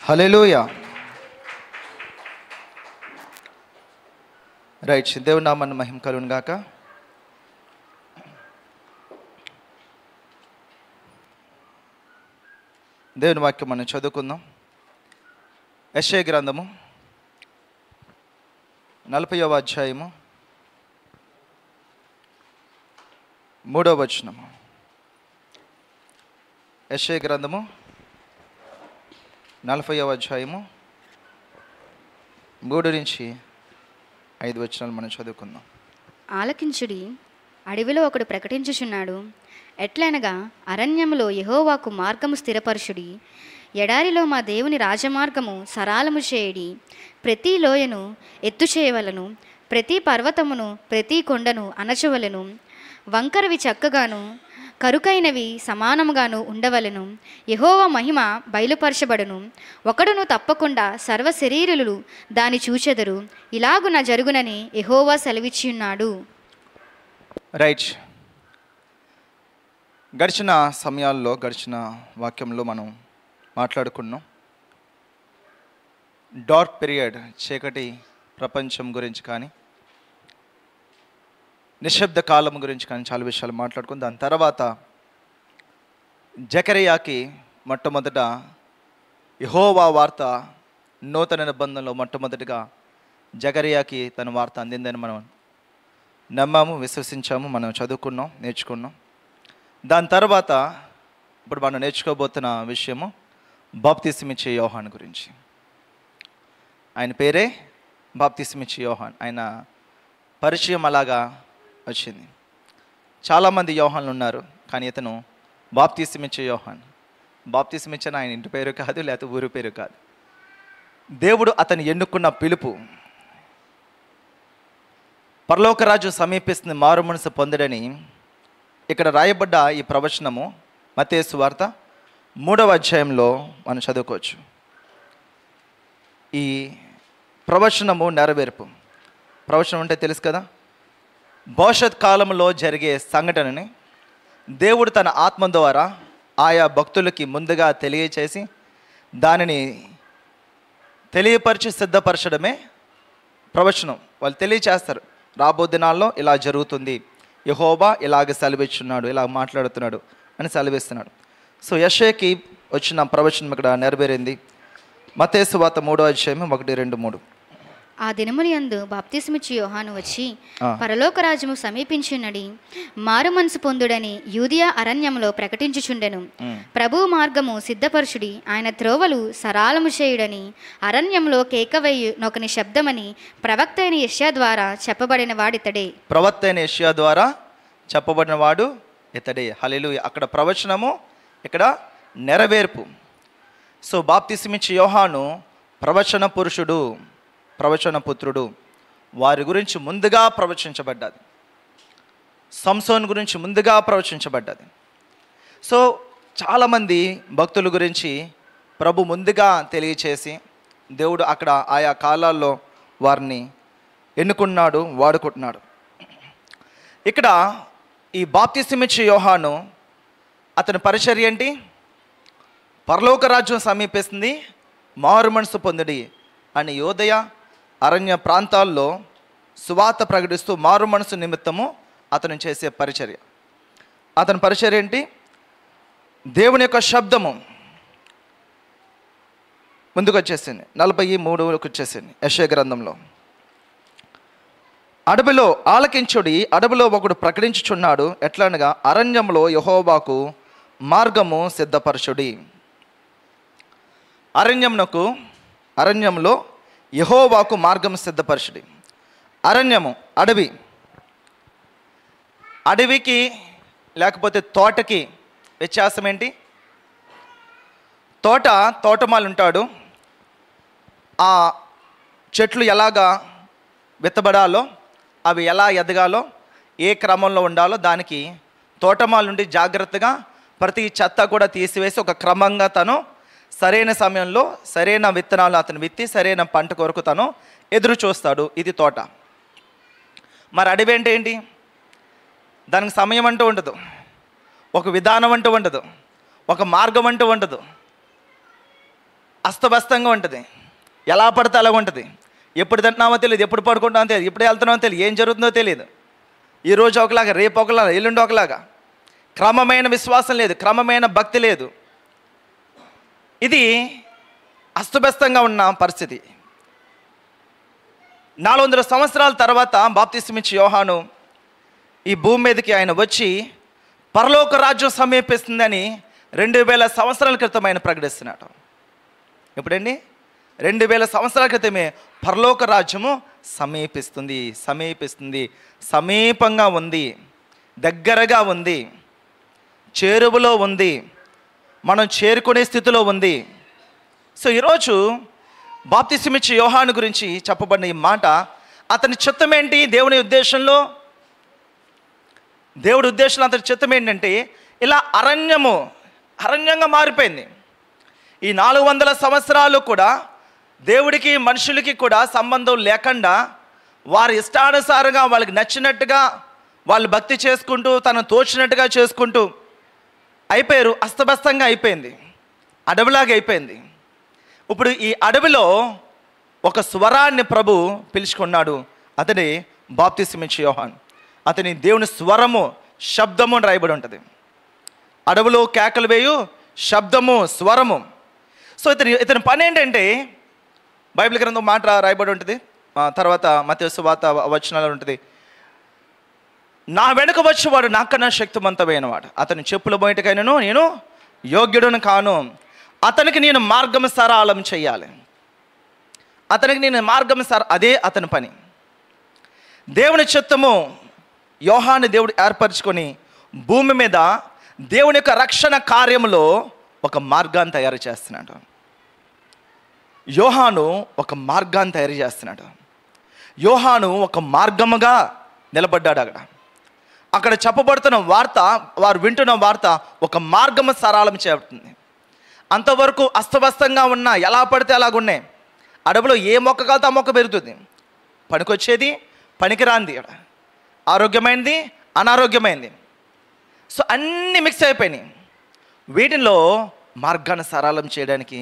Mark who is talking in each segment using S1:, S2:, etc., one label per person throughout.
S1: హల్లెలూయా. Right, దేవుని నామాన్ని మహిమ కలుగును గాక. దేవుని వాక్యం మనం చదువుకుందాం. యెషయా గ్రంథము 40వ అధ్యాయము 3వ వచనము. యెషయా గ్రంథము 40వ అధ్యాయము 3 నుంచి 5 వచనాలు మనం చదువుకుందాం.
S2: ఆలకించుడి, అడవిలో ఒకడు ప్రకటించుచున్నాడు. ఎట్లనగా, అరణ్యములో యెహోవాకు మార్గము స్థిరపరచుడి, ఎడారిలో మా దేవుని రాజమార్గము సరాలము చేయుడి. ప్రతి లోయను ఎత్తు చేయవలను, ప్రతి పర్వతమును ప్రతి కొండను అణచవలను. వంకరవి చక్కగాను కరుకైనవి సమానముగాను ఉండవలను. యెహోవా మహిమ బయలుపరచబడును, ఒకడును తప్పకుండా సర్వ శరీరులు దాని చూచెదరు. ఇలాగున జరుగునని యెహోవా సెలవిచ్చియున్నాడు.
S1: రైట్, గడిచిన సమయాల్లో గడిచిన వాక్యంలో మనం మాట్లాడుకున్నాం డార్క్ పీరియడ్, చీకటి ప్రపంచం గురించి కానీ నిశ్శబ్ద కాలం గురించి కానీ చాలా విషయాలు మాట్లాడుకుని దాని తర్వాత జకర్యాకి మొట్టమొదట యెహోవా వార్త నూతన నిబంధనలో మొట్టమొదటిగా జకర్యాకి తన వార్త అందిందని మనం నమ్మాము, విశ్వసించాము, మనం చదువుకున్నాం, నేర్చుకున్నాం. దాని తర్వాత ఇప్పుడు మనం నేర్చుకోబోతున్న విషయము బాప్తిస్మిచ్చే యోహాన్ గురించి. ఆయన పేరే బాప్తిస్మిచ్చే యోహాన్. ఆయన పరిచయం అలాగా వచ్చింది. చాలామంది యోహాన్లు ఉన్నారు, కానీ ఇతను బాప్తిస్మిచ్చే యోహాన్. బాప్తిస్మిచ్చని ఆయన ఇంటి పేరు కాదు, లేకపోతే ఊరి పేరు కాదు. దేవుడు అతను ఎన్నుకున్న పిలుపు. పరలోకరాజు సమీపిస్తుంది, మారు మనసు పొందడని ఇక్కడ రాయబడ్డ ఈ ప్రవచనము మత్తయి సువార్త 3వ అధ్యాయంలో మనం చదువుకోవచ్చు. ఈ ప్రవచనము నెరవేర్పు. ప్రవచనం అంటే తెలుసు కదా, భవిష్యత్ కాలంలో జరిగే సంఘటనని దేవుడు తన ఆత్మ ద్వారా ఆయా భక్తులకి ముందుగా తెలియచేసి దానిని తెలియపరిచి సిద్ధపరచడమే ప్రవచనం. వాళ్ళు తెలియచేస్తారు, రాబో దినాల్లో ఇలా జరుగుతుంది, యెహోవా ఇలాగ సెలవిస్తున్నాడు, ఇలా మాట్లాడుతున్నాడు అని సెలవిస్తున్నాడు. సో యెషయాకి వచ్చిన ప్రవచనం ఇక్కడ నెరవేరింది. మత్తయి సువార్త 3వ అధ్యాయం 1, 2, 3.
S2: ఆ దినములందు బాప్తిస్మిచ్చు యోహాను వచ్చి, పరలోక రాజ్యము సమీపించున్నది, మారు మనసు పొందుడని యూదియా అరణ్యములో ప్రకటించుచుండెను. ప్రభు మార్గము సిద్ధపరచుడి, ఆయన త్రోవలు సరాలము చేయుడని అరణ్యంలో కేకవేయు నొకని శబ్దమని ప్రవక్త అయిన యెషయా ద్వారా చెప్పబడిన వాడితడే.
S1: ప్రవక్త అయిన యెషయా ద్వారా చెప్పబడిన వాడు ఇతడే. హల్లెలూయా. అక్కడ ప్రవచనము, ఇక్కడ నెరవేర్పు. సో బాప్తిస్మిచ్చే యోహాను ప్రవచన పురుషుడు, ప్రవచన పుత్రుడు. వారి గురించి ముందుగా ప్రవచించబడ్డది. సంసోన్ గురించి ముందుగా ప్రవచించబడ్డది. సో చాలామంది భక్తుల గురించి ప్రభు ముందుగా తెలియచేసి దేవుడు అక్కడ ఆయా కాలాల్లో వారిని ఎన్నుకున్నాడు, వాడుకుంటున్నాడు. ఇక్కడ ఈ బాప్తిస్మిచ్చే యోహాను అతని పరిచర్య ఏంటి? పరలోక రాజ్యం సమీపిస్తుంది, మారు మనసు పొందుడి అని యోదయ అరణ్య ప్రాంతాల్లో సువార్త ప్రకటిస్తూ మారు మనసు నిమిత్తము అతను చేసే పరిచర్య. అతని పరిచర్య ఏంటి? దేవుని యొక్క శబ్దము ముందుకు వచ్చేసింది. 43కి వచ్చేసింది యెషయా గ్రంథంలో. అడవిలో ఆలకించుడి, అడవిలో ఒకడు ప్రకటించుచున్నాడు. ఎట్లనగా, అరణ్యంలో యెహోవాకు మార్గము సిద్ధపరచుడి. అరణ్యంలో యెహోవాకు మార్గం సిద్ధపరచుడి. అరణ్యము, అడవి. అడవికి లేకపోతే తోటకి వ్యత్యాసం ఏంటి? తోటమాలి ఉంటాడు, ఆ చెట్లు ఎలాగా విత్తబడాలో, అవి ఎలా ఎదగాలో, ఏ క్రమంలో ఉండాలో దానికి తోటమాలి నుండి జాగ్రత్తగా ప్రతి చెత్త కూడా తీసివేసి ఒక క్రమంగా తను సరైన సమయంలో సరైన విత్తనాలు అతను విత్తి సరైన పంట కొరకు తను ఎదురు చూస్తాడు. ఇది తోట. మరి అడవి అంటే ఏంటి? దానికి సమయం అంటూ ఉండదు, ఒక విధానం అంటూ ఉండదు, ఒక మార్గం అంటూ ఉండదు. అస్తవ్యస్తంగా ఉంటుంది, ఎలా పడితే అలాగ ఉంటుంది. ఎప్పుడు తింటున్నామో తెలియదు, ఎప్పుడు పడుకుంటామో తెలియదు, ఎప్పుడు వెళ్తున్నామో తెలియదు, ఏం జరుగుతుందో తెలియదు. ఈరోజు ఒకలాగా, రేపు ఒకలాగా, ఎల్లుండి ఒకలాగా. క్రమమైన విశ్వాసం లేదు, క్రమమైన భక్తి లేదు. ఇది అస్తవ్యస్తంగా ఉన్న పరిస్థితి. 400 సంవత్సరాల తర్వాత బాప్తిస్మిచ్చి యోహాను ఈ భూమి మీదకి ఆయన వచ్చి పరలోక రాజ్యం సమీపిస్తుందని 2000 సంవత్సరాల క్రితం ఆయన ప్రకటిస్తున్నాడు. ఎప్పుడండి? 2000 సంవత్సరాల క్రితమే పరలోక రాజ్యము సమీపిస్తుంది, సమీపంగా ఉంది, దగ్గరగా ఉంది, చేరువలో ఉంది, మనం చేరుకునే స్థితిలో ఉంది. సో ఈరోజు బాప్తిస్మిచ్చి యోహాను గురించి చెప్పబడిన ఈ మాట, అతని చిత్తం ఏంటి? దేవుడి ఉద్దేశంలో అతని చిత్తం ఏంటంటే ఇలా అరణ్యంగా మారిపోయింది. ఈ 400 సంవత్సరాలు కూడా దేవుడికి మనుషులకి కూడా సంబంధం లేకుండా వారి ఇష్టానుసారంగా వాళ్ళకి నచ్చినట్టుగా వాళ్ళు భక్తి చేసుకుంటూ తనను తోచినట్టుగా చేసుకుంటూ అయిపోయారు. అస్తవ్యస్తంగా అయిపోయింది, అడవిలాగా అయిపోయింది. ఇప్పుడు ఈ అడవిలో ఒక స్వరాన్ని ప్రభు పిలుచుకున్నాడు. అతని బాప్తిస్మిచ్చి యోహాను. అతని దేవుని స్వరము, శబ్దము అని రాయబడి ఉంటుంది. అడవిలో కేకలు వేయు శబ్దము, స్వరము. సో ఇతని పని ఏంటంటే, బైబిల్ గ్రంథం మాట రాయబడి ఉంటుంది, తర్వాత మత్తయి సువార్త వచనాలు ఉంటుంది. నా వెనుక వచ్చేవాడు నాకన్నా శక్తివంతమైనవాడు, అతని చెప్పుల బయటకైనను నేను యోగ్యుడును కాను, అతనికి నేను మార్గం సరళం చేయాలి, అదే అతని పని. దేవుని చిత్తము యోహాను దేవుడు ఏర్పరచుకొని భూమి మీద దేవుని యొక్క రక్షణ కార్యములో ఒక మార్గాన్ని తయారు చేస్తున్నాడు. యోహాను ఒక మార్గాన్ని తయారు చేస్తున్నాడు. యోహాను ఒక మార్గముగా నిలబడ్డాడు. అక్కడ చెప్పబడుతున్న వార్త, వారు వింటున్న వార్త ఒక మార్గము సరళం చేస్తుంది. అంతవరకు అస్తవ్యస్తంగా ఉన్న, ఎలా పడితే అలాగున్నాయి. అడవిలో ఏ మొక్క కాలితే ఆ మొక్క పెరుగుతుంది, పనికొచ్చేది పనికిరాంది, ఆరోగ్యమైనది అనారోగ్యమైంది. సో అన్నీ మిక్స్ అయిపోయినాయి. వీటిలో మార్గాన్ని సరళం చేయడానికి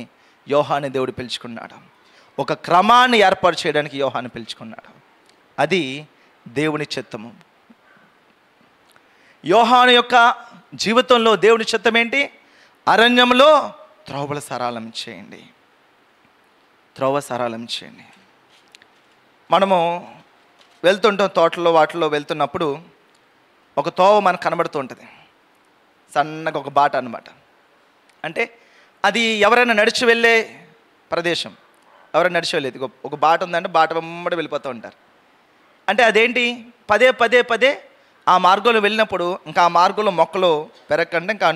S1: యోహాను దేవుడు పిలుచుకున్నాడు. ఒక క్రమాన్ని ఏర్పాటు చేయడానికి యోహాను పిలుచుకున్నాడు. అది దేవుని చిత్తము. యోహాను యొక్క జీవితంలో దేవుని చిత్తం ఏంటి? అరణ్యంలో త్రోవల సరళం చేయండి, త్రోవ సరళం చేయండి. మనము వెళ్తుంటాం, తోటలో వాటిలో వెళ్తున్నప్పుడు ఒక తోవ మనకు కనబడుతూ ఉంటుంది, సన్నగా ఒక బాట అన్నమాట. అంటే అది ఎవరైనా నడిచి వెళ్ళే ప్రదేశం, ఎవరైనా నడిచి వెళ్ళేది ఒక బాట ఉందంటే బాట వెంబడి వెళ్ళిపోతూ ఉంటారు. అంటే అదేంటి? పదే ఆ మార్గంలో వెళ్ళినప్పుడు ఇంకా ఆ మార్గంలో మొక్కలు పెరగకుండా ఇంకా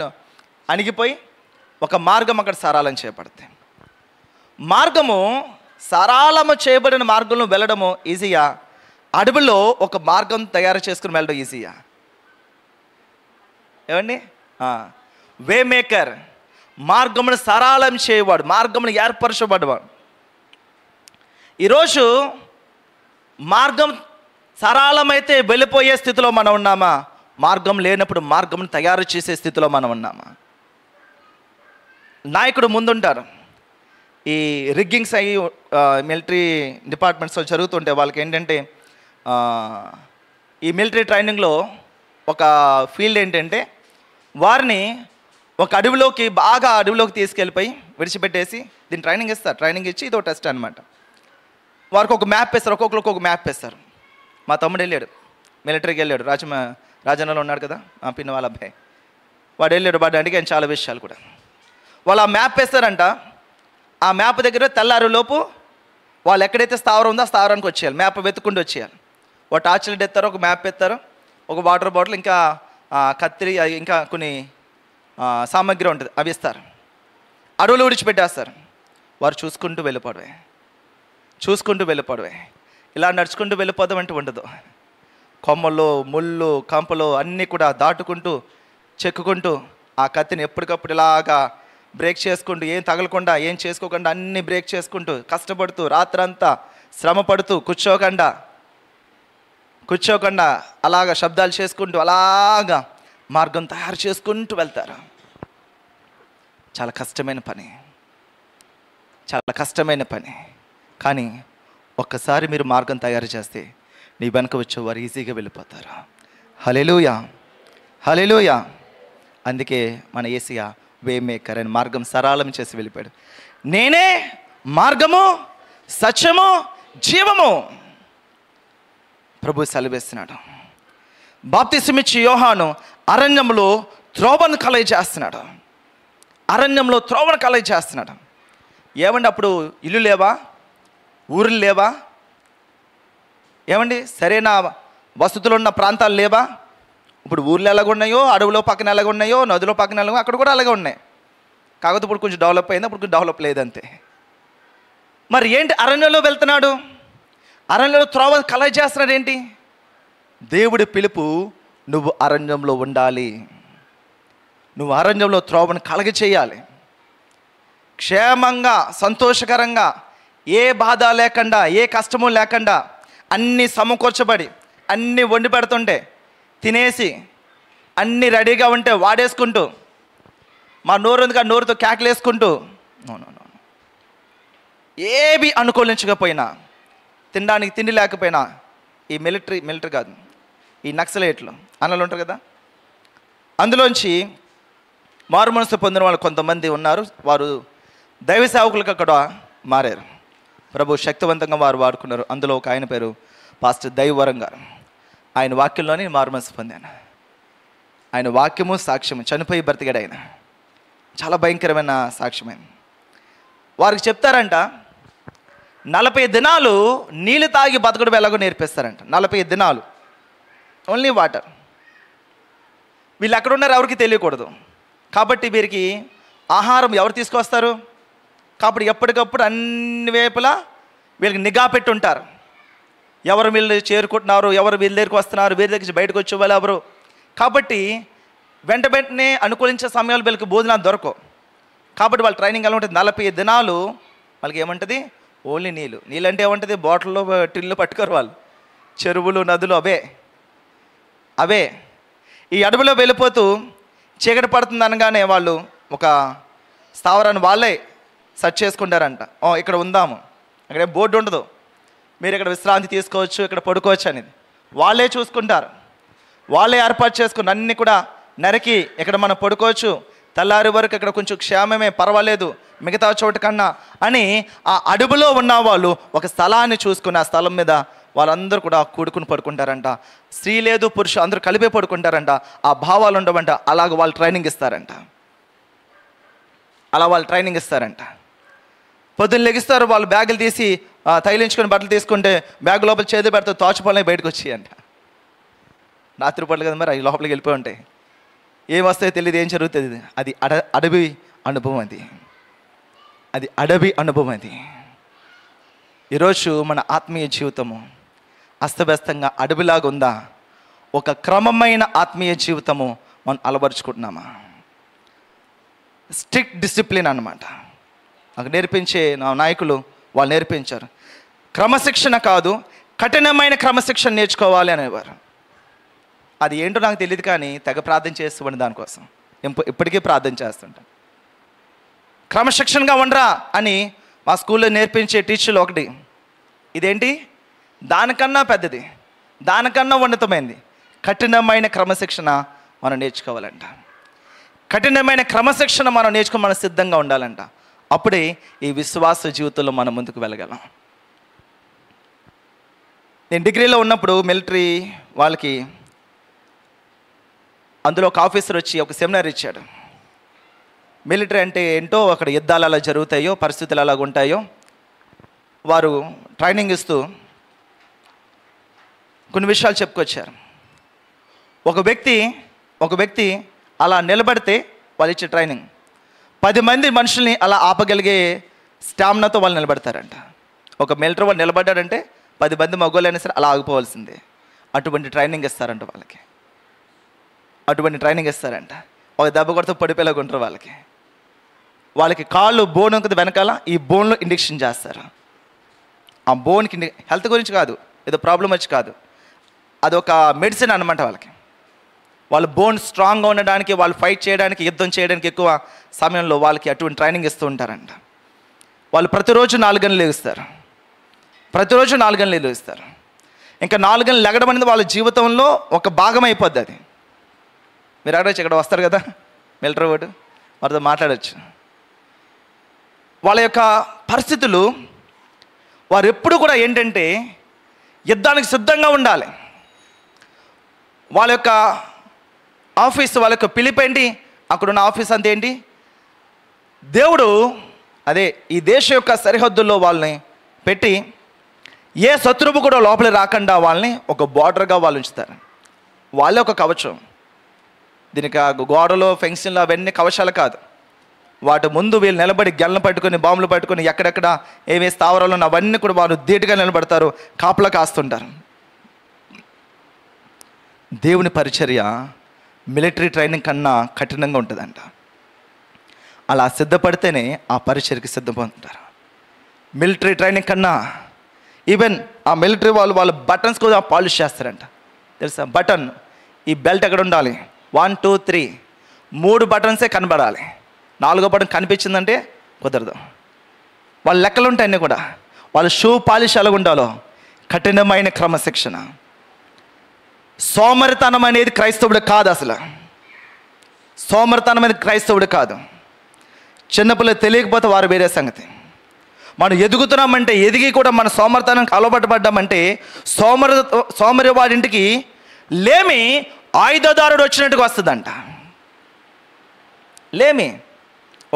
S1: అణిగిపోయి ఒక మార్గం అక్కడ సరళం చేయబడుతుంది. మార్గము సరళము చేయబడిన మార్గంలో వెళ్ళడము ఈజీయా? అడవిలో ఒక మార్గం తయారు చేసుకుని వెళ్ళడం ఈజీయా? ఏమండి? వే మేకర్, మార్గమును సరళం చేయవాడు, మార్గమును ఏర్పరచబడ్డవాడు. ఈరోజు మార్గం సరళమైతే వెళ్ళిపోయే స్థితిలో మనం ఉన్నామా? మార్గం లేనప్పుడు మార్గమును తయారు చేసే స్థితిలో మనం ఉన్నామా? నాయకుడు ముందుంటారు. ఈ రిగ్గింగ్స్ అయ్యి మిలిటరీ డిపార్ట్మెంట్స్లో జరుగుతుంటే వాళ్ళకి ఏంటంటే, ఈ మిలిటరీ ట్రైనింగ్లో ఒక ఫీల్డ్ ఏంటంటే, వారిని ఒక బాగా అడవిలోకి తీసుకెళ్ళిపోయి విడిచిపెట్టేసి దీన్ని ట్రైనింగ్ ఇస్తారు. ట్రైనింగ్ ఇచ్చి ఇదో టెస్ట్ అనమాట. వారికి ఒక మ్యాప్ వేస్తారు, ఒక్కొక్కరికి ఒక మ్యాప్ వేస్తారు. మా తమ్ముడు వెళ్ళాడు, మిలిటరీకి వెళ్ళాడు, రాజన్నలో ఉన్నాడు కదా, పిన్న వాళ్ళ అబ్బాయి, వాడు వెళ్ళాడు. వాడు అడిగాను చాలా విషయాలు కూడా. వాళ్ళు ఆ మ్యాప్ వేస్తారంట. ఆ మ్యాప్ దగ్గర తెల్లారులోపు వాళ్ళు ఎక్కడైతే స్థావరం ఉందో ఆ స్థావరానికి వచ్చేయాలి, మ్యాప్ వెతుక్కుంటూ వచ్చేయాలి. ఒక టార్చ్ లైట్ ఎత్తారు, ఒక మ్యాప్ ఎత్తారు, ఒక వాటర్ బాటిల్, ఇంకా కత్తిరి, ఇంకా కొన్ని సామాగ్రి ఉంటుంది, అవి ఇస్తారు. అడవులు విడిచిపెట్టేస్తారు. వారు చూసుకుంటూ వెళ్ళిపోవడమే. ఇలా నడుచుకుంటూ వెళ్ళిపోదామంటే ఉండదు. కొమ్మలు, ముళ్ళు, కంపలు అన్నీ కూడా దాటుకుంటూ చెక్కుకుంటూ ఆ కత్తిని ఎప్పటికప్పుడు ఇలాగా బ్రేక్ చేసుకుంటూ, ఏం తగలకుండా, ఏం చేసుకోకుండా అన్నీ బ్రేక్ చేసుకుంటూ, కష్టపడుతూ, రాత్రంతా శ్రమ పడుతూ, కూర్చోకుండా అలాగా శబ్దాలు చేసుకుంటూ అలాగా మార్గం తయారు చేసుకుంటూ వెళ్తారు. చాలా కష్టమైన పని, చాలా కష్టమైన పని. కానీ ఒక్కసారి మీరు మార్గం తయారు చేస్తే నీ వెనక వచ్చేవారు ఈజీగా వెళ్ళిపోతారు. హల్లెలూయా, హల్లెలూయా. అందుకే మన యేసయ్య వే మేకర్ అని మార్గం సరళం చేసి వెళ్ళిపోయాడు. నేనే మార్గము, సత్యము, జీవము. ప్రభు సెలవేస్తున్నాడు. బాప్తిసమిచ్చి యోహాను అరణ్యంలో త్రోవను కలయి చేస్తున్నాడు. అరణ్యంలో త్రోవను కలయి చేస్తున్నాడు. ఏమండి అప్పుడు ఇల్లు లేవా, ఊర్లు లేవా? ఏమండి సరైన వసతులు ఉన్న ప్రాంతాలు లేవా? ఇప్పుడు ఊర్లు ఎలాగ ఉన్నాయో, అడవులో పక్కన ఎలాగ ఉన్నాయో, నదిలో పక్కన ఎలాగో అక్కడ కూడా అలాగే ఉన్నాయి. కాకపోతే ఇప్పుడు కొంచెం డెవలప్ అయింది, అప్పుడు కొంచెం డెవలప్ లేదంతే. మరి ఏంటి అరణ్యంలో వెళ్తున్నాడు? అరణ్యంలో త్రోవ కలయి చేస్తున్నాడు ఏంటి? దేవుడి పిలుపు, నువ్వు అరణ్యంలో ఉండాలి, నువ్వు అరణ్యంలో త్రోవను కలగ చేయాలి. క్షేమంగా, సంతోషకరంగా, ఏ బాధ లేకుండా, ఏ కష్టము లేకుండా అన్నీ సమకూర్చబడి అన్నీ వండి పెడుతుంటే తినేసి అన్నీ రెడీగా ఉంటే వాడేసుకుంటూ, మా నోరు ఉందిగా నోరుతో కేకలేసుకుంటూ, ఏవి అనుకూలించకపోయినా, తినడానికి తిండి లేకపోయినా, ఈ మిలిటరీ కాదు, ఈ నక్సలైట్లు అన్నలు ఉంటారు కదా, అందులోంచి మారు మనసు పొందిన వాళ్ళు కొంతమంది ఉన్నారు. వారు దైవ సేవకులకు అక్కడ మారారు. ప్రభు శక్తివంతంగా వారు వాడుకున్నారు. అందులో ఒక ఆయన పేరు పాస్టర్ దైవవరం గారు. ఆయన వాక్యంలోనే మారు మనసు పొందాను. ఆయన వాక్యము సాక్ష్యము, చనిపోయి బ్రతికాడు ఆయన. చాలా భయంకరమైన సాక్ష్యమైన. వారికి చెప్తారంట 40 దినాలు నీళ్ళు తాగి బతకడం ఎలాగో నేర్పిస్తారంట. 40 దినాలు ఓన్లీ వాటర్. వీళ్ళు ఎక్కడ ఉన్నారు ఎవరికి తెలియకూడదు. కాబట్టి వీరికి ఆహారం ఎవరు తీసుకొస్తారు? కాబట్టి ఎప్పటికప్పుడు అన్ని వైపులా వీళ్ళకి నిఘా పెట్టి ఉంటారు. ఎవరు వీళ్ళు చేరుకుంటున్నారు, ఎవరు వీళ్ళ దగ్గరికి వస్తున్నారు, వీరి దగ్గర బయటకు వచ్చే వాళ్ళు ఎవరు. కాబట్టి వెంటనే అనుకూలించే సమయాలు వీళ్ళకి భోజనాలు దొరకవు. కాబట్టి వాళ్ళ ట్రైనింగ్ ఎలా ఉంటుంది? 40 దినాలు వాళ్ళకి ఏముంటుంది? ఓన్లీ నీళ్ళు అంటే ఏముంటుంది? బాటిల్లో టిన్లు పట్టుకోరు వాళ్ళు. చెరువులు, నదులు అవే. ఈ అడవిలో వెళ్ళిపోతూ చీకటి పడుతుంది అనగానే వాళ్ళు ఒక స్థావరాన్ని వాళ్ళే సెర్చ్ చేసుకుంటారంట. ఇక్కడ ఉందాము, అక్కడ బోర్డు ఉండదు, మీరు ఇక్కడ విశ్రాంతి తీసుకోవచ్చు, ఇక్కడ పడుకోవచ్చు అనేది వాళ్ళే చూసుకుంటారు. వాళ్ళే ఏర్పాటు చేసుకుని అన్నీ కూడా నరికి ఇక్కడ మనం పడుకోవచ్చు, తెల్లారి వరకు ఇక్కడ కొంచెం క్షేమమే, పర్వాలేదు మిగతా చోటు కన్నా అని ఆ అడవిలో ఉన్న వాళ్ళు ఒక స్థలాన్ని చూసుకుని ఆ స్థలం మీద వాళ్ళందరూ కూడా కూడుకుని పడుకుంటారంట. స్త్రీ లేదు పురుషు అందరూ కలిపే పడుకుంటారంట. ఆ భావాలు ఉండవంట. అలాగ వాళ్ళు ట్రైనింగ్ ఇస్తారంట. పొద్దున్న లెగిస్తారు, వాళ్ళు బ్యాగులు తీసి తైలించుకొని బట్టలు తీసుకుంటే బ్యాగ్ లోపల చేతి పెడితే తోచపల్లే బయటకు వచ్చాయంట. రాత్రి పడలు కదా మరి అవి లోపలికి వెళ్ళిపోయి ఉంటాయి. ఏం వస్తాయో తెలియదు, ఏం జరుగుతుంది. అది అడవి అనుభవం. అది అడవి అనుభవం. ఈరోజు మన ఆత్మీయ జీవితము అస్తవ్యస్తంగా అడవిలాగా ఉందా? ఒక క్రమమైన ఆత్మీయ జీవితము మనం అలవరుచుకుంటున్నామా? స్ట్రిక్ట్ డిసిప్లిన్ అన్నమాట. నాకు నేర్పించే నా నాయకులు వాళ్ళు నేర్పించారు. క్రమశిక్షణ కాదు, కఠినమైన క్రమశిక్షణ నేర్చుకోవాలి అనేవారు. అది ఏంటో నాకు తెలియదు, కానీ తెగ ప్రార్థన చేస్తుండే దానికోసం. ఇప్పటికీ ప్రార్థన చేస్తుంటాను. క్రమశిక్షణగా ఉండరా అని మా స్కూల్లో నేర్పించే టీచర్లు ఒకటి. ఇదేంటి? దానికన్నా పెద్దది, దానికన్నా ఉన్నతమైంది. కఠినమైన క్రమశిక్షణ మనం నేర్చుకోవాలంట. కఠినమైన క్రమశిక్షణ మనం నేర్చుకుని మనం సిద్ధంగా ఉండాలంట. అప్పుడే ఈ విశ్వాస జీవితంలో మనం ముందుకు వెళ్ళగలం. నేను డిగ్రీలో ఉన్నప్పుడు మిలిటరీ వాళ్ళకి అందులో ఒక ఆఫీసర్ వచ్చి ఒక సెమినార్ ఇచ్చాడు. మిలిటరీ అంటే ఏంటో, అక్కడ యుద్ధాలు అలా జరుగుతాయో, పరిస్థితులు అలాగ ఉంటాయో వారు ట్రైనింగ్ ఇస్తూ కొన్ని విషయాలు చెప్పుకొచ్చారు. ఒక వ్యక్తి అలా నిలబడితే వాళ్ళు ఇచ్చే ట్రైనింగ్ 10 మంది మనుషుల్ని అలా ఆపగలిగే స్టామినాతో వాళ్ళు నిలబడతారంట. ఒక మిలిటరీ వాళ్ళు నిలబడ్డాడంటే 10 మంది మగవాళ్ళైనా సరే అలా ఆగిపోవాల్సిందే. అటువంటి ట్రైనింగ్ ఇస్తారంట వాళ్ళకి. ఒక దెబ్బ కొడితే పడిపోయేలాగా ఉంటారు వాళ్ళకి కాళ్ళు బోన్ ఉంటుంది వెనకాల, ఈ బోన్లో ఇంజెక్షన్ చేస్తారు. ఆ బోన్కి హెల్త్ గురించి కాదు, ఏదో ప్రాబ్లం వచ్చి కాదు, అదొక మెడిసిన్ అన్నమాట వాళ్ళకి. వాళ్ళు బోన్ స్ట్రాంగ్గా ఉండడానికి, వాళ్ళు ఫైట్ చేయడానికి, యుద్ధం చేయడానికి ఎక్కువ సమయంలో వాళ్ళకి అటువంటి ట్రైనింగ్ ఇస్తూ ఉంటారంట. వాళ్ళు ప్రతిరోజు 4 గంటలు లేస్తారు, ప్రతిరోజు 4 గంటలు లేస్తారు. ఇంకా 4 గంటలు లెగడం అనేది వాళ్ళ జీవితంలో ఒక భాగం అయిపోద్ది. అది మీరు అడగచ్చు, ఇక్కడ వస్తారు కదా మిలిటరీ వాడు, వారితో మాట్లాడచ్చు. వాళ్ళ యొక్క పరిస్థితులు, వారు ఎప్పుడు కూడా ఏంటంటే యుద్ధానికి సిద్ధంగా ఉండాలి. వాళ్ళ యొక్క ఆఫీస్, వాళ్ళ యొక్క పిలుపు ఏంటి, అక్కడున్న ఆఫీస్ అంతా ఏంటి, దేవుడు అదే ఈ దేశం యొక్క సరిహద్దుల్లో వాళ్ళని పెట్టి ఏ శత్రువు కూడా లోపలికి రాకుండా వాళ్ళని ఒక బార్డర్గా వాళ్ళు ఉంచుతారు. వాళ్ళే ఒక కవచం. దీనికి గోడలు, ఫెన్సింగ్లు అవన్నీ కవచాలు కాదు. వాటి ముందు వీళ్ళు నిలబడి గెలను పట్టుకొని, బాంబులు పట్టుకొని, ఎక్కడెక్కడ ఏవే స్థావరాలు ఉన్న అవన్నీ కూడా వారు ధీటుగా నిలబడతారు, కాపలా కాస్తుంటారు. దేవుని పరిచర్య మిలిటరీ ట్రైనింగ్ కన్నా కఠినంగా ఉంటుందంట. అలా సిద్ధపడితేనే ఆ పరిచర్యకి సిద్ధపడుతుంటారు. మిలిటరీ ట్రైనింగ్ కన్నా ఈవెన్ ఆ మిలిటరీ వాళ్ళు బటన్స్ కూడా పాలిష్ చేస్తారంట. తెలుసా? బటన్, ఈ బెల్ట్ ఎక్కడ ఉండాలి, 1 2 3 3 బటన్సే కనబడాలి. 4వ బటన్ కనిపించిందంటే కుదరదు. వాళ్ళ లెక్కలు ఉంటాయి అన్నీ కూడా. వాళ్ళ షూ పాలిష్ ఎలాగ ఉండాలో కఠినమైన క్రమశిక్షణ. సోమరితనం అనేది క్రైస్తవుడు కాదు. అసలు సోమరితనం అనేది క్రైస్తవుడు కాదు. చిన్నపిల్లలు తెలియకపోతే వారు వేరే సంగతి. మనం ఎదుగుతున్నామంటే, ఎదిగి కూడా మన సోమరితనానికి అలవాటుపడ్డామంటే, సోమరి వాడింటికి లేమి ఆయుధదారుడు వచ్చినట్టుగా వస్తుందంట. లేమి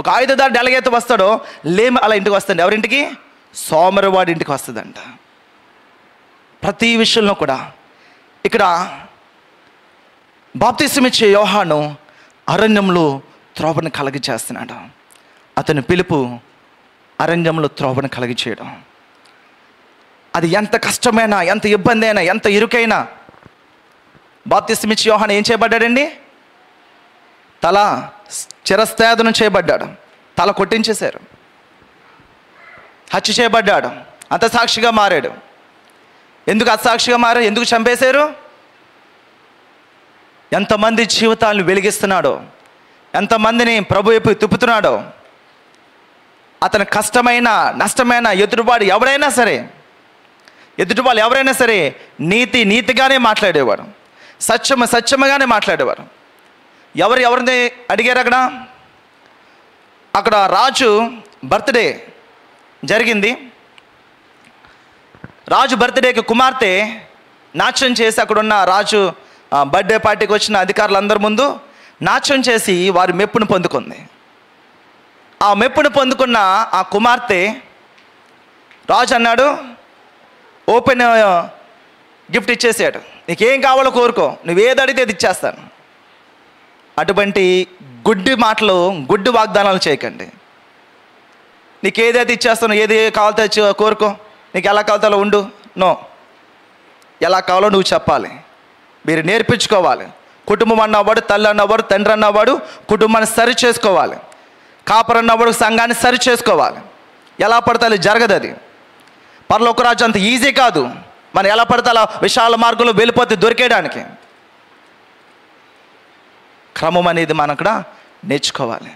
S1: ఒక ఆయుధదారుడు ఎలాగైతే వస్తాడో లేమి అలా ఇంటికి వస్తుంది. ఎవరింటికి? సోమరివాడి ఇంటికి వస్తుందంట. ప్రతి విషయంలో కూడా ఇక్కడ బాప్తిసమిచ్చే యోహాను అరణ్యంలో త్రోవను కలిగి చేస్తున్నాడు. అతని పిలుపు అరణ్యంలో త్రోవను కలిగి చేయడం. అది ఎంత కష్టమైనా, ఎంత ఇబ్బంది అయినా, ఎంత ఇరుకైనా బాప్తిసమిచ్చే యోహాను ఏం చేయబడ్డాడండి? తల చిరస్థాదనం చేయబడ్డాడు. తల కొట్టించేశారు, హత్య చేయబడ్డాడు, హతసాక్షిగా మారాడు. ఎందుకు హతసాక్షిగా మారాడు? ఎందుకు చంపేశారు? ఎంతమంది జీవితాలను వెలిగిస్తున్నాడో, ఎంతమందిని ప్రభు వైపు తిప్పుతున్నాడో. అతని కష్టమైన, నష్టమైన ఎదుటివాడు ఎవరైనా సరే నీతిగానే మాట్లాడేవాడు, సత్యముగానే మాట్లాడేవారు. ఎవరిని అడిగారు? అక్కడ రాజు బర్త్డే జరిగింది. రాజు బర్త్డేకి కుమార్తె నాట్యం చేసి, అక్కడున్న రాజు బర్త్డే పార్టీకి వచ్చిన అధికారులందరి ముందు నాట్యం చేసి వారి మెప్పును పొందుకుంది. ఆ మెప్పును పొందుకున్న ఆ కుమార్తె, రాజు అన్నాడు, ఓపెన్ గిఫ్ట్ ఇచ్చేసాడు, నీకేం కావాలో కోరుకో, నువ్వేది అడిగితే అది ఇచ్చేస్తాను. అటువంటి గుడ్డి మాటలు, గుడ్డి వాగ్దానాలు చేయకండి. నీకు ఏదైతే ఇచ్చేస్తానో, ఏది కావాలో కోరుకో, నీకు ఎలా కావాలో ఉండు. నో, ఎలా కావాలో నువ్వు చెప్పాలి. మీరు నేర్పించుకోవాలి. కుటుంబం అన్నవాడు, తల్లి అన్నవాడు, తండ్రి అన్నవాడు కుటుంబాన్ని సరి చేసుకోవాలి. కాపర్ అన్నవాడు సంఘాన్ని సరి చేసుకోవాలి. ఎలా పడితే అలా జరగదు. అది పరలోక రాజ్యం అంత ఈజీ కాదు. మనం ఎలా పడితే అలా విశాల మార్గంలో వెళ్ళిపోతే దొరికేయడానికి. క్రమం అనేది మనం అక్కడ నేర్చుకోవాలి.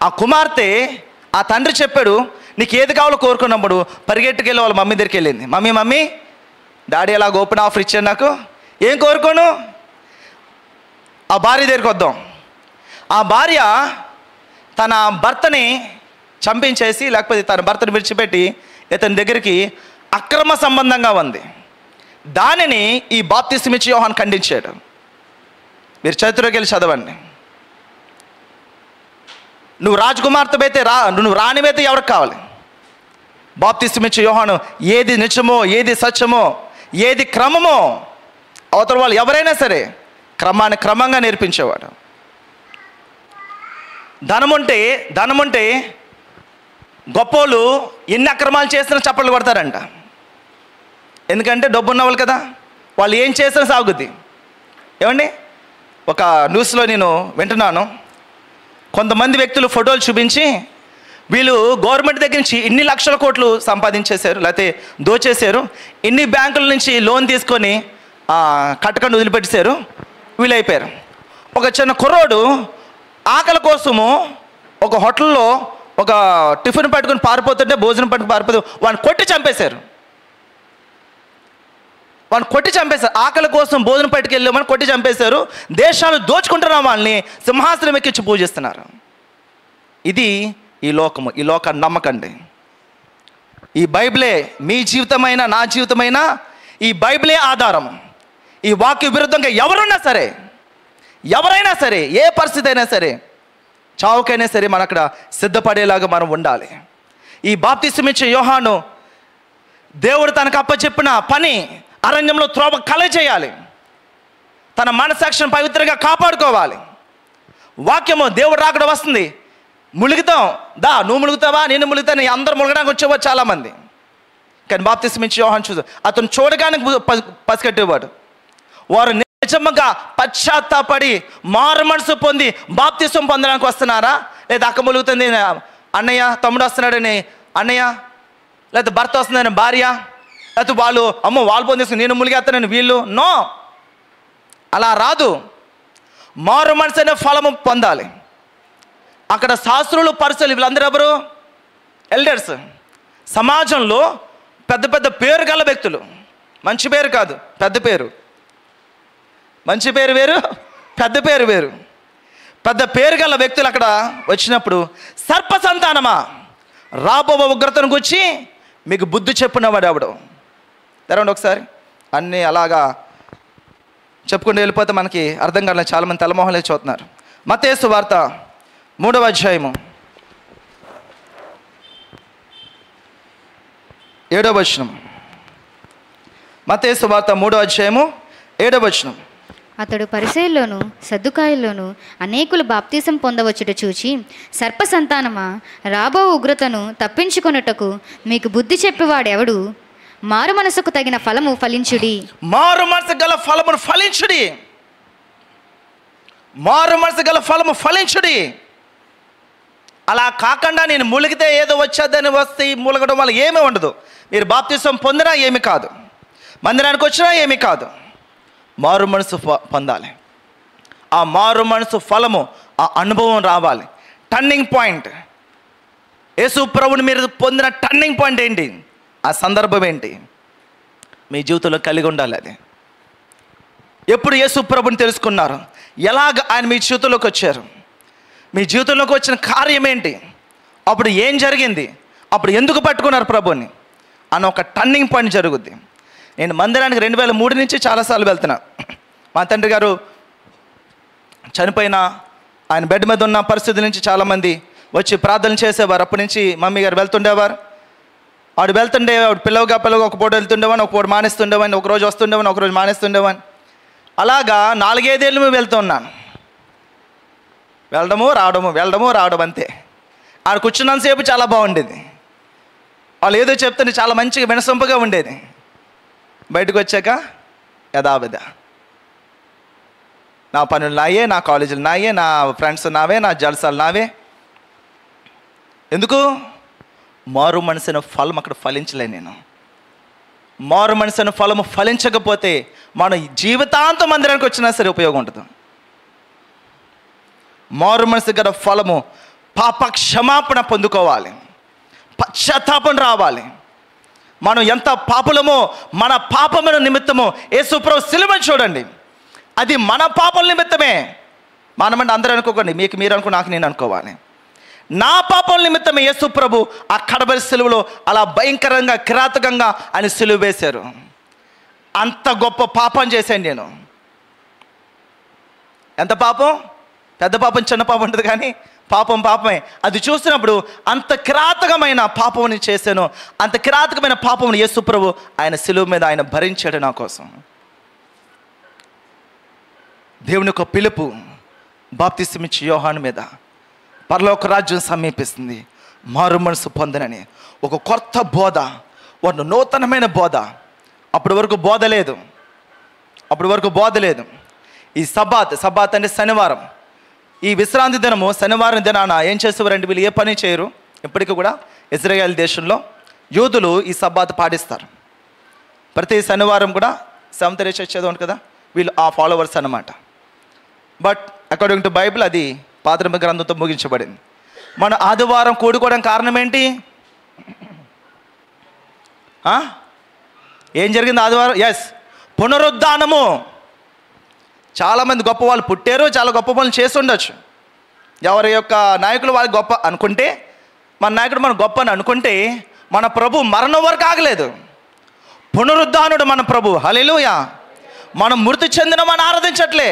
S1: ఆ కుమార్తె, ఆ తండ్రి చెప్పాడు, నీకు ఏది కావాలో కోరుకున్నప్పుడు పరిగెట్టుకెళ్ళి వాళ్ళ మమ్మీ దగ్గరికి వెళ్ళింది. మమ్మీ డాడీ ఎలా ఓపెన్ ఆఫర్ ఇచ్చాడు, నాకు ఏం కోరుకోను? ఆ భార్య దగ్గరికి వద్దాం. ఆ భార్య తన భర్తని చంపించేసి, లేకపోతే తన భర్తను విడిచిపెట్టి ఇతని దగ్గరికి అక్రమ సంబంధంగా ఉంది. దానిని ఈ బాప్తిసమిచ్చే యోహాను ఖండించాడు. మీరు చరిత్రలోకి వెళ్ళి చదవండి. నువ్వు రాజకుమార్తె అయితే నువ్వు రానివైతే ఎవరికి కావాలి? బాప్తిసమిచ్చే యోహాను ఏది నిజమో, ఏది సత్యమో, ఏది క్రమమో అవతల వాళ్ళు ఎవరైనా సరే క్రమంగా నేర్పించేవాడు. ధనముంటే గొప్పోళ్ళు ఎన్ని అక్రమాలు చేసినా చప్పట్లు కొడతారంట. ఎందుకంటే డబ్బు ఉన్న వాళ్ళు కదా, వాళ్ళు ఏం చేసినా సాగుద్ది. ఏమండి, ఒక న్యూస్లో నేను వింటున్నాను, కొంతమంది వ్యక్తులు ఫోటోలు చూపించి వీళ్ళు గవర్నమెంట్ దగ్గర నుంచి ఇన్ని లక్షల కోట్లు సంపాదించేశారు, లేకపోతే దోచేశారు, ఇన్ని బ్యాంకుల నుంచి లోన్ తీసుకొని కట్టకుండా వదిలిపెట్టేశారు, వీళ్ళు అయిపోయారు. ఒక చిన్న కుర్రోడు ఆకలి కోసము ఒక హోటల్లో ఒక టిఫిన్ పట్టుకుని పారిపోతుంటే, భోజనం పట్టుకుని పారిపోతే వాడిని కొట్టి చంపేశారు. ఆకలి కోసం భోజనం పట్టుకెళ్ళామని కొట్టి చంపేశారు. దేశాలు దోచుకుంటున్న వాళ్ళని సింహాసనం ఎక్కించి పూజిస్తున్నారు. ఇది ఈ లోకము, ఈ లోక నమ్మకండి. ఈ బైబిలే మీ జీవితమైన నా జీవితమైన ఈ బైబిలే ఆధారం. ఈ వాక్య విరుద్ధంగా ఎవరైనా సరే ఏ పరిస్థితి అయినా సరే, చావుకైనా సరే మనం అక్కడ సిద్ధపడేలాగా మనం ఉండాలి. ఈ బాప్తిస్మం ఇచ్చే యోహాను దేవుడు తనకు అప్పచెప్పిన పని అరణ్యంలో త్రోవ కలగజేయాలి. తన మనసాక్షిని పవిత్రంగా కాపాడుకోవాలి. వాక్యము దేవుడు రాకడ వస్తుంది, ములుగుతాం, నువ్వు ములుగుతావా, నేను ములుగుతాను, అందరూ ములగడానికి వచ్చేవారు చాలామంది. కానీ బాప్తిస్మం ఇచ్చే యోహాను అతను చూడగానే పసిగట్టేవాడు. వారు నిజంగా పశ్చాత్తాపడి మారు మనసు పొంది బాప్తిస్మం పొందడానికి వస్తున్నారా, లేదా అక్క ములుగుతుంది అన్నయ్య, తమ్ముడు వస్తున్నాడని అన్నయ్య, లేకపోతే భర్త వస్తుందని భార్య, లేకపోతే వాళ్ళు వాళ్ళు పొందేసుకుని నేను ములిగేస్తానని వీళ్ళు. నో, అలా రాదు. మారు మనసు అనే ఫలము పొందాలి. అక్కడ శాస్త్రులు, పరిసలు వీళ్ళందరూ ఎవరు? ఎల్డర్స్. సమాజంలో పెద్ద పెద్ద పేరు గల వ్యక్తులు. మంచి పేరు కాదు, పెద్ద పేరు. మంచి పేరు వేరు, పెద్ద పేరు వేరు. పెద్ద పేరు గల వ్యక్తులు అక్కడ వచ్చినప్పుడు, సర్ప సంతానమా, రాబో ఉగ్రతను గురించి మీకు బుద్ధి చెప్పినవాడు ఎవడు? తెరవండి ఒకసారి. అన్నీ అలాగా చెప్పుకుంటూ వెళ్ళిపోతే మనకి అర్థం కాలేదు. చాలామంది తలమోహలే చూస్తున్నారు. మత్తయి సువార్త 3వ అధ్యాయము 7వ వచనం. మత్తయి సువార్త 3వ అధ్యాయము 7వ వచనం.
S2: అతడు పరిసయ్యుల్లోను సద్దుకాయుల్లోను అనేకులు బాప్తీసం పొందవచ్చుట చూచి, సర్ప సంతానమా, రాబో ఉగ్రతను తప్పించుకొనుటకు మీకు బుద్ధి చెప్పేవాడెవడు? మారు మనసుకు తగిన ఫలము ఫలించుడి.
S1: మారు మనసు గల ఫలమును ఫలించుడి. మారు మనసు గల ఫలము ఫలించుడి. అలా కాకుండా నేను ములిగితే ఏదో వచ్చేదని వస్తే ములగడం వల్ల ఏమీ ఉండదు. మీరు బాప్తిసం పొందినా ఏమి కాదు, మందిరానికి వచ్చినా ఏమీ కాదు. మారు మనసు పొందాలి. ఆ మారు మనసు ఫలము, ఆ అనుభవం రావాలి. టర్నింగ్ పాయింట్, యేసు ప్రభువుని మీరు పొందిన టర్నింగ్ పాయింట్ ఏంటి? ఆ సందర్భం ఏంటి? మీ జీవితంలో కలిగి ఉండాలి. అది ఎప్పుడు యేసు ప్రభుని తెలుసుకున్నారు, ఎలాగ ఆయన మీ జీవితంలోకి వచ్చారు, మీ జీవితంలోకి వచ్చిన కార్యం ఏంటి, అప్పుడు ఏం జరిగింది, అప్పుడు ఎందుకు పట్టుకున్నారు ప్రభుని అన్న ఒక టర్నింగ్ పాయింట్ జరుగుద్ది. నేను మందిరానికి 2003 నుంచి చాలాసార్లు వెళ్తున్నా. మా తండ్రి గారు చనిపోయిన, ఆయన బెడ్ మీద ఉన్న పరిస్థితుల నుంచి చాలామంది వచ్చి ప్రార్థన చేసేవారు. అప్పటి నుంచి మమ్మీ గారు వెళ్తుండేవారు. ఆవిడ వెళ్తుండే, ఆవిడ పిల్లవగా ఒక పూట వెళ్తుండేవాని, ఒక పూట మానేస్తుండేవాని, ఒకరోజు వస్తుండేవాని, ఒకరోజు మానేస్తుండేవాని. అలాగా 4-5 ఏళ్ళు మేము వెళ్తున్నాను. వెళ్ళడము రావడం అంతే. ఆడ కూర్చున్నంతసేపు చాలా బాగుండేది. వాళ్ళు ఏదో చెప్తుంటే చాలా మంచిగా వినసొంపుగా ఉండేది. బయటకు వచ్చాక యథావిధ, నా పనులు నాయే, నా కాలేజీలు నాయే, నా ఫ్రెండ్స్ నావే, నా జల్సాలు నావే. ఎందుకు? మారు మనసిన ఫలం అక్కడ ఫలించలే. నేను మారు మనసిన ఫలము ఫలించకపోతే మన జీవితాంతం మందిరానికి వచ్చినా సరే ఉపయోగం ఉంటుంది. మారు మనసు గల ఫలము, పాప క్షమాపణ పొందుకోవాలి, పశ్చాత్తాపం రావాలి. మనం ఎంత పాపులమో, మన పాపముల నిమిత్తము యేసు ప్రభు సిలువను చూడండి, అది మన పాపల నిమిత్తమే. మనమంటే అందరూ అనుకోకండి, మీకు మీరు అనుకో, నాకు నేను అనుకోవాలి. నా పాపల నిమిత్తమే యేసు ప్రభు ఆ కడబరి సిలువలో అలా భయంకరంగా కిరాతకంగా ఆయన సిలువ వేశారు. అంత గొప్ప పాపం చేశాను నేను. ఎంత పాపం? పెద్ద పాపం చిన్న పాపం ఉంటుంది, కానీ పాపం పాపమే. అది చూసినప్పుడు అంత కిరాతకమైన పాపం నేను చేశాను. అంత కిరాతకమైన పాపం యేసు ప్రభు ఆయన సిలువ మీద ఆయన భరించాడు నా కోసం. దేవుని యొక్క పిలుపు బాప్తిస్మం ఇచ్చే యోహాను మీద, పరలోక రాజ్యం సమీపిస్తుంది, మారు మనసు పొందనని ఒక కొత్త బోధ, ఒక నూతనమైన బోధ. అప్పటి వరకు బోధ లేదు. ఈ సబ్బాత్ అంటే శనివారం, ఈ విశ్రాంతి దినము, శనివారం దినాన ఏం చేసేవారంటే వీళ్ళు ఏ పని చేయరు. ఇప్పటికీ కూడా ఇజ్రాయెల్ దేశంలో యూదులు ఈ సబ్బాత్ పాటిస్తారు. ప్రతి శనివారం కూడా 7th డే చర్చ్ చదవండి కదా, వీళ్ళు ఆ ఫాలోవర్స్ అన్నమాట. బట్ అకార్డింగ్ టు బైబిల్ అది పాత నిబంధన గ్రంథంతో ముగించబడింది. మన ఆదివారం కూడుకోవడం కారణం ఏంటి? ఏం జరిగింది ఆదివారం? ఎస్, పునరుద్ధానము. చాలామంది గొప్ప వాళ్ళు పుట్టారు, చాలా గొప్ప పనులు చేసి ఉండొచ్చు. ఎవరి యొక్క నాయకులు వాళ్ళు గొప్ప అనుకుంటే, మన నాయకుడు మనం గొప్ప అని అనుకుంటే, మన ప్రభు మరణం వరకు ఆగలేదు. పునరుద్ధానుడు మన ప్రభు. హల్లెలూయా. మనం మృతి చెందిన మనం ఆరాధించట్లే,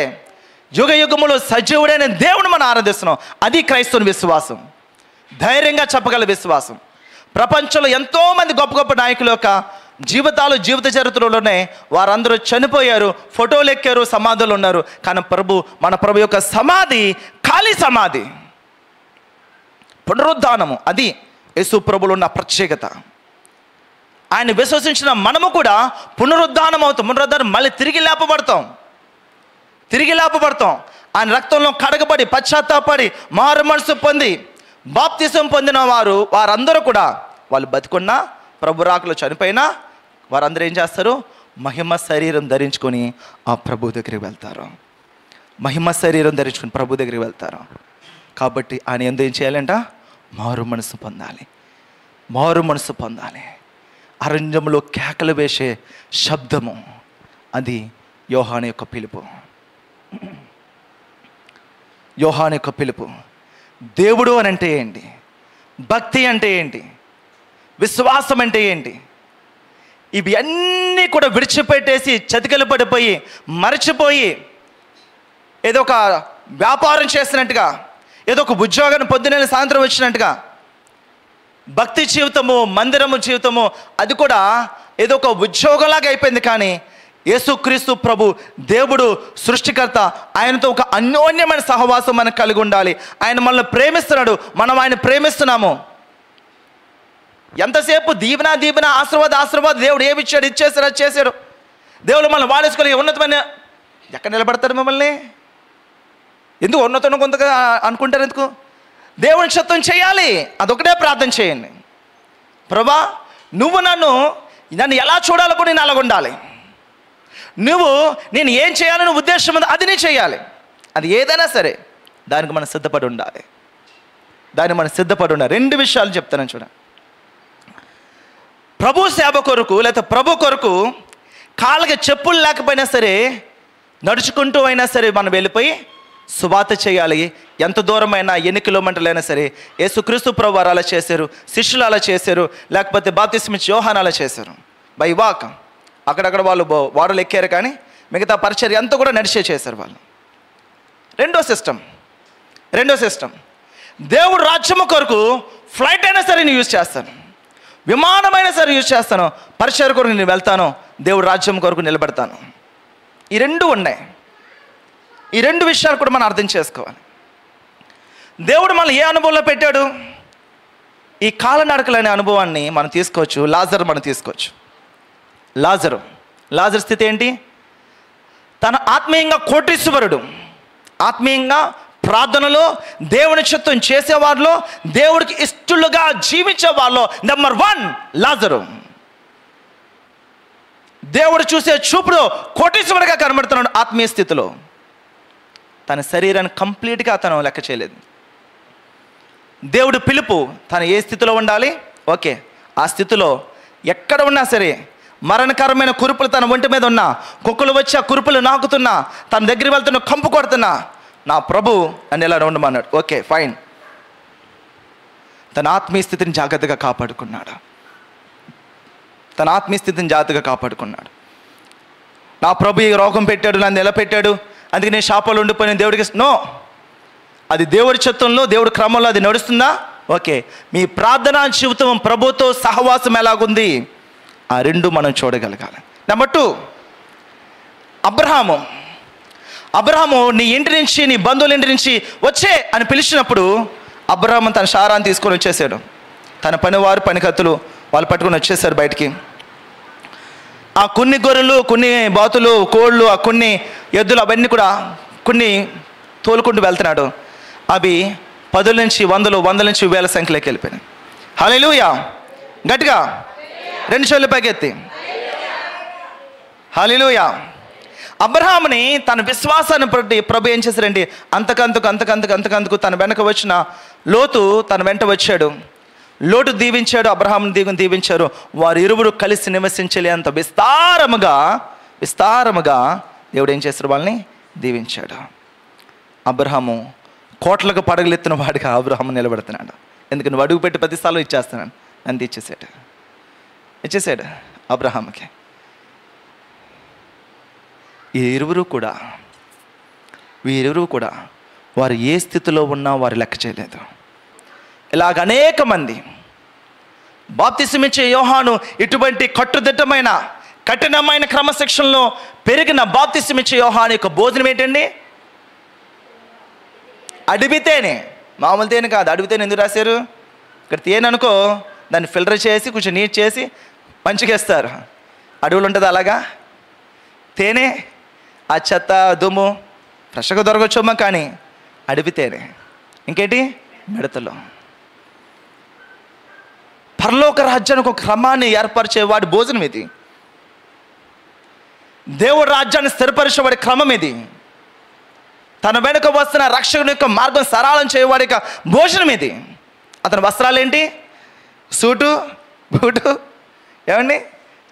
S1: యుగ యుగములో సజీవుడైన దేవుడు మనం ఆరాధిస్తున్నాం. అది క్రైస్తవుని విశ్వాసం, ధైర్యంగా చెప్పగల విశ్వాసం. ప్రపంచంలో ఎంతోమంది గొప్ప గొప్ప నాయకుల యొక్క జీవిత చరిత్రలోనే వారందరూ చనిపోయారు, ఫోటోలు ఎక్కారు, సమాధులు ఉన్నారు. కానీ మన ప్రభు యొక్క సమాధి ఖాళీ సమాధి. పునరుద్ధానము అది యేసు ప్రభులో ఉన్న ప్రత్యేకత. ఆయన విశ్వసించిన మనము కూడా పునరుద్ధానం అవుతాం. పునరుద్ధానం మళ్ళీ తిరిగి లేపబడతాం. ఆయన రక్తంలో కడగబడి, పశ్చాత్తాపడి, మారు మనసు పొంది, బాప్తిసం పొందిన వారందరూ కూడా, వాళ్ళు బతికున్నా, ప్రభు రాకలో చనిపోయినా, వారందరూ ఏం చేస్తారు? మహిమ శరీరం ధరించుకొని ఆ ప్రభు దగ్గరికి వెళ్తారు. మహిమ శరీరం ధరించుకొని ప్రభు దగ్గరికి వెళ్తారు. కాబట్టి ఆయన ఎందు ఏం చేయాలంట? మారు మనసు పొందాలి. అరణ్యంలో కేకలు వేసే శబ్దము, అది యోహాను యొక్క పిలుపు. దేవుడు అని అంటే ఏంటి? భక్తి అంటే ఏంటి? విశ్వాసం అంటే ఏంటి? ఇవి అన్నీ కూడా విడిచిపెట్టేసి, చతికిలు పడిపోయి, మరచిపోయి, ఏదో ఒక వ్యాపారం చేసినట్టుగా, ఏదో ఒక ఉద్యోగాన్ని పొద్దున్న సాయంత్రం వచ్చినట్టుగా, భక్తి జీవితము, మందిరము జీవితము అది కూడా ఏదో ఒక ఉద్యోగంలాగా అయిపోయింది. కానీ యేసుక్రీస్తు ప్రభు దేవుడు సృష్టికర్త, ఆయనతో ఒక అన్యోన్యమైన సహవాసం మనకు కలిగి ఉండాలి. ఆయన మనల్ని ప్రేమిస్తున్నాడు, మనం ఆయన ప్రేమిస్తున్నాము. ఎంతసేపు దీవెన ఆశీర్వాద దేవుడు ఏమి ఇచ్చాడు, ఇచ్చేసాడు, అది చేశాడు. దేవుడు మనల్ని వాడేసుకొని ఉన్నతమైన ఎక్కడ నిలబడతాడు? మిమ్మల్ని ఎందుకు ఉన్నతమైన కొంతగా అనుకుంటారు? ఎందుకు? దేవుని చిత్తం చేయాలి, అదొకటే ప్రార్థన చేయండి. ప్రభా, నువ్వు నన్ను ఎలా చూడాలో కూడా నేను అలాగ ఉండాలి. నేను ఏం చేయాలని ఉద్దేశం ఉంది, అది నేను చేయాలి. అది ఏదైనా సరే దానికి మనం సిద్ధపడి ఉండాలి. రెండు విషయాలు చెప్తాను చూడండి. ప్రభు సేవ కొరకు, లేకపోతే ప్రభు కొరకు కాళ్ళకి చెప్పులు లేకపోయినా సరే, నడుచుకుంటూ అయినా సరే మనం వెళ్ళిపోయి సువార్త చేయాలి. ఎంత దూరమైనా, ఎన్ని కిలోమీటర్లు అయినా సరే. యేసుక్రీస్తు ప్రభు వారు అలా చేశారు, శిష్యులు అలా చేశారు, లేకపోతే బాప్తిస్మ యోహాను అలా చేశారు. బై వాక్ అక్కడక్కడ వాళ్ళు వాడలు ఎక్కారు, కానీ మిగతా పరిచర్య అంతా కూడా నడిచే చేశారు వాళ్ళు. రెండో సిస్టమ్ దేవుడు రాజ్యము కొరకు ఫ్లైట్ అయినా సరే నేను యూజ్ చేస్తాను, విమానమైనా సరే యూజ్ చేస్తాను, పరిచర్య కొరకు నేను వెళ్తాను, దేవుడు రాజ్యం కొరకు నిలబెడతాను. ఈ రెండు ఉన్నాయి. ఈ రెండు విషయాలు కూడా మనం అర్థం చేసుకోవాలి. దేవుడు మనల్ని ఏ అనుభవంలో పెట్టాడు? ఈ కాలనడకలనే అనుభవాన్ని మనం తీసుకోవచ్చు. మనం తీసుకోవచ్చు. లాజరు స్థితి ఏంటి? తన ఆత్మీయంగా కోటీశ్వరుడు, ఆత్మీయంగా ప్రార్థనలో దేవుని చిత్తం చేసేవారిలో, దేవుడికి ఇష్టలుగా జీవించే వాళ్ళలో నెంబర్ 1 లాజరు. దేవుడు చూసే చూపులో కోటీశ్వరుడిగా కనబడుతున్నాడు. ఆత్మీయ స్థితిలో తన శరీరాన్ని కంప్లీట్గా తను లెక్క చేయలేదు. దేవుడు పిలుపు, తను ఏ స్థితిలో ఉండాలి, ఓకే, ఆ స్థితిలో ఎక్కడ ఉన్నా సరే, మరణకరమైన కురుపులు తన ఒంటి మీద ఉన్నా, కుక్కలు వచ్చి ఆ కురుపులు నాకుతున్నా, తన దగ్గర వెళ్తున్న కంపు కొడుతున్నా, నా ప్రభు అని ఎలా ఉండమన్నాడు. Okay, fine. తన ఆత్మీయ స్థితిని జాగ్రత్తగా కాపాడుకున్నాడు. నా ప్రభు ఈ రోగం పెట్టాడు, నన్ను ఎలా పెట్టాడు, అందుకే నేను శాపాలు ఉండిపోయిన దేవుడికి నో. అది దేవుడి చిత్తంలో, దేవుడి క్రమంలో అది నడుస్తుందా? ఓకే. మీ ప్రార్థనా జీవితం ప్రభుతో సహవాసం ఎలాగుంది, ఆ రెండు మనం చూడగలగాలి. నెంబర్ 2, అబ్రహాము నీ ఇంటి నుంచి, నీ బంధువుల ఇంటి నుంచి వచ్చే అని పిలిచినప్పుడు అబ్రహాము తన శారాన్ని తీసుకొని వచ్చేసాడు. తన పనివారు, పనికత్తులు వాళ్ళు పట్టుకొని వచ్చేసారు బయటికి. ఆ కొన్ని గొర్రెలు, కొన్ని బాతులు, కోళ్ళు, ఆ కొన్ని ఎద్దులు, అవన్నీ కూడా కొన్ని తోలుకుంటూ వెళ్తున్నాడు. అవి 10 నుంచి 100, 100 నుంచి 1000 సంఖ్యలోకి వెళ్ళిపోయినాయి. హల్లెలూయా. గట్టిగా 2 చేతులు పైకెత్తి హల్లెలూయా. అబ్రహాముని తన విశ్వాసాన్ని బట్టి ప్రభు ఏం చేశారండి, అంతకంతకు తన వెనక వచ్చిన లోతు తన వెంట వచ్చాడు. లోటు దీవించాడు, అబ్రహాంను దీవించారు. వారు ఇరువురు కలిసి నివసించలేంత విస్తారముగా దేవుడు ఏం చేశాడు? వాళ్ళని దీవించాడు. అబ్రహాము కోట్లకు పడగలెత్తిన వాడిగా అబ్రహాము నిలబడుతున్నాడు. ఎందుకు? నువ్వు అడుగు పెట్టి 10 సార్లు ఇచ్చేస్తున్నాను. అంత ఇచ్చేసాడు అబ్రహాముకి. వీరిరువురు కూడా వారు ఏ స్థితిలో ఉన్నా వారు లెక్క చేయలేదు. ఇలాగ అనేక మంది బాప్తిసమిచ్చే యోహాను ఇటువంటి కఠినమైన క్రమశిక్షణలో పెరిగిన బాప్తిసమిచ్చే యోహాను యొక్క భోజనం ఏంటండి? అడవి తేనె. మామూలు తేనె కాదు, అడవి తేనె. ఎందుకు రాశారు? ఇక్కడ తేనె అనుకో, దాన్ని ఫిల్టర్ చేసి కొంచెం నీట్ చేసి మంచిగేస్తారు. అడవులు ఉంటుంది అలాగా తేనె. ఆ చెత్త దుమ్ము ఫ్రెష్గా దొరకవచ్చమ్మా, కానీ అడవి తేనె. ఇంకేంటి? మిడతలు. పరలోక రాజ్యానికి ఒక క్రమాన్ని ఏర్పరిచేవాడి భోజనం ఇది. దేవుడి రాజ్యాన్ని స్థిరపరిచేవాడి క్రమం ఇది. తన వెనుక వస్తున్న రక్షకుని యొక్క మార్గం సరళం చేయవాడి యొక్క భోజనం ఇది. అతని వస్త్రాలు ఏంటి? Suit boot. ఏమండి?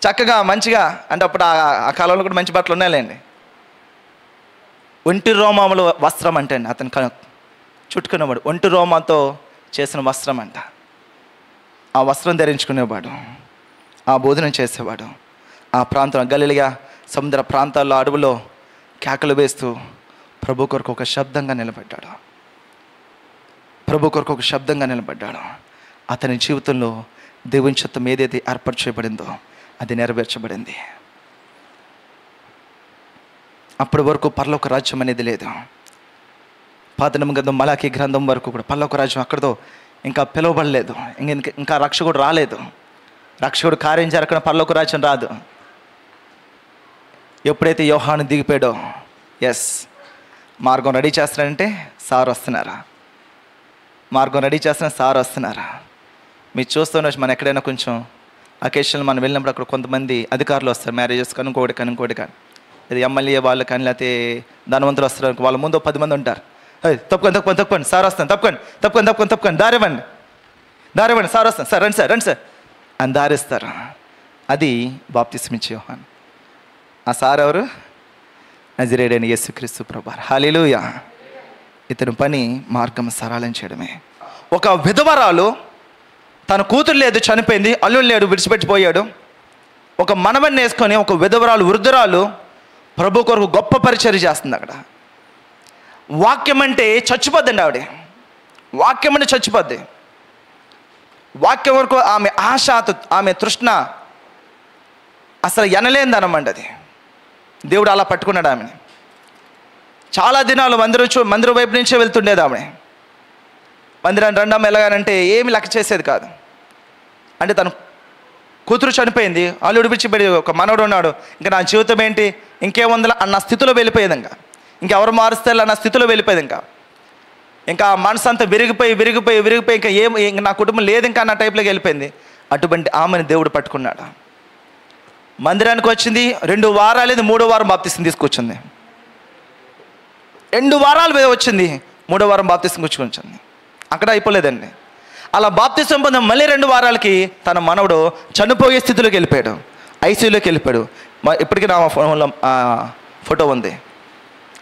S1: చక్కగా మంచిగా, అంటే అప్పుడు ఆ కాలంలో కూడా మంచి బట్టలు ఉన్నాయిలేండి. ఒంటి రోమముల వస్త్రం అంటే అండి, అతను చుట్టుకునేవాడు. ఒంటి రోమంతో చేసిన వస్త్రం అంట. ఆ వస్త్రం ధరించుకునేవాడు, ఆ భోజనం చేసేవాడు. ఆ ప్రాంతం గలిలియా సముద్ర ప్రాంతాల్లో అడవులో కేకలు వేస్తూ ప్రభు కొరకు ఒక శబ్దంగా నిలబడ్డాడు. అతని జీవితంలో దేవుని చిత్తం ఏదైతే ఏర్పాటు చేయబడిందో అది నెరవేర్చబడింది. అప్పటి వరకు పరలోక రాజ్యం అనేది లేదు. పాత నిబంధన గ్రంథం మలాకీ గ్రంథం వరకు కూడా పరలోక రాజ్యం అక్కడితో ఇంకా పిలువబడలేదు. ఇంకా రక్షకుడు రాలేదు. రక్షకుడు కార్యం జరగకుండా పరలోక రాజ్యం రాదు. ఎప్పుడైతే యోహాను దిగిపోయాడో, ఎస్, మార్గం రెడీ చేస్తున్నారంటే సార్ వస్తున్నారా? మీరు చూస్తున్న మనం ఎక్కడైనా కొంచెం అకేషన్లు మనం వెళ్ళినప్పుడు అక్కడ కొంతమంది అధికారులు వస్తారు, మ్యారేజెస్ కానీ ఇంకోటి కానీ ఇది ఎమ్మెల్యే వాళ్ళు కానీ లేకపోతే ధనవంతులు వస్తారు. వాళ్ళ ముందు 10 మంది ఉంటారు. తప్పుకోండి సార్ వస్తాను, తప్పుకోండి దారివ్వండి సార్ వస్తాను, సార్ రండి సార్ అని దారిస్తారు. అది బాప్తిస్మిచ్చే యోహాను. ఆ సార్ ఎవరు? నజరేయుడైన యేసుక్రీస్తు ప్రభువారు. హల్లెలూయా. ఇతని పని మార్గం సరళం చేయడమే. ఒక విధవరాలు, తన కూతురు లేదు, చనిపోయింది, అల్లుడు లేడు, విడిచిపెట్టిపోయాడు. ఒక మనవన్ని వేసుకొని ఒక విధవరాలు, వృద్ధురాలు ప్రభు కొరకు గొప్ప పరిచర్య చేస్తుంది. అక్కడ వాక్యం అంటే చచ్చిపోద్దండి ఆవిడ. వాక్యం అంటే చచ్చిపోద్ది. వాక్యం వరకు ఆమె ఆశ, ఆమె తృష్ణ అసలు ఎనలేనిదనమాట. అది దేవుడు అలా పట్టుకున్నాడు ఆమెని. చాలా దినాలు మందిరం వైపు నుంచే వెళ్తుండేది ఆమె. మందిరాన్ని రెండమ్మ ఎలాగానంటే ఏమి లెక్క చేసేది కాదు. అంటే తను కూతురు చనిపోయింది, అల్లుడు విడిచిపెట్టి ఒక మనవడు ఉన్నాడు, ఇంకా నా జీవితం ఏంటి, ఇంకేముందలా అన్న స్థితిలో వెళ్ళిపోయేది. ఇంకెవరు మారుస్తారు అన్న స్థితిలో వెళ్ళిపోయేది. ఇంకా మనసు అంతా విరిగిపోయి ఇంకా నా కుటుంబం లేదు ఇంకా అన్న టైప్లోకి వెళ్ళిపోయింది. అటువంటి ఆమెను దేవుడు పట్టుకున్నాడు. మందిరానికి వచ్చింది, 2 వారాలేదు, 3వ వారం బాప్తిసం తీసుకొచ్చింది. 2 వారాలు వచ్చింది, 3వ వారం బాప్తిసం వచ్చింది. అక్కడ అయిపోలేదండి. అలా బాప్తిసం పొందిన మళ్ళీ 2 వారాలకి తన మనవడు చనిపోయే స్థితిలోకి వెళ్ళిపోయాడు, ఐసీయూలోకి వెళ్ళిపోయాడు. ఇప్పటికీ నా ఫోన్లో ఫోటో ఉంది.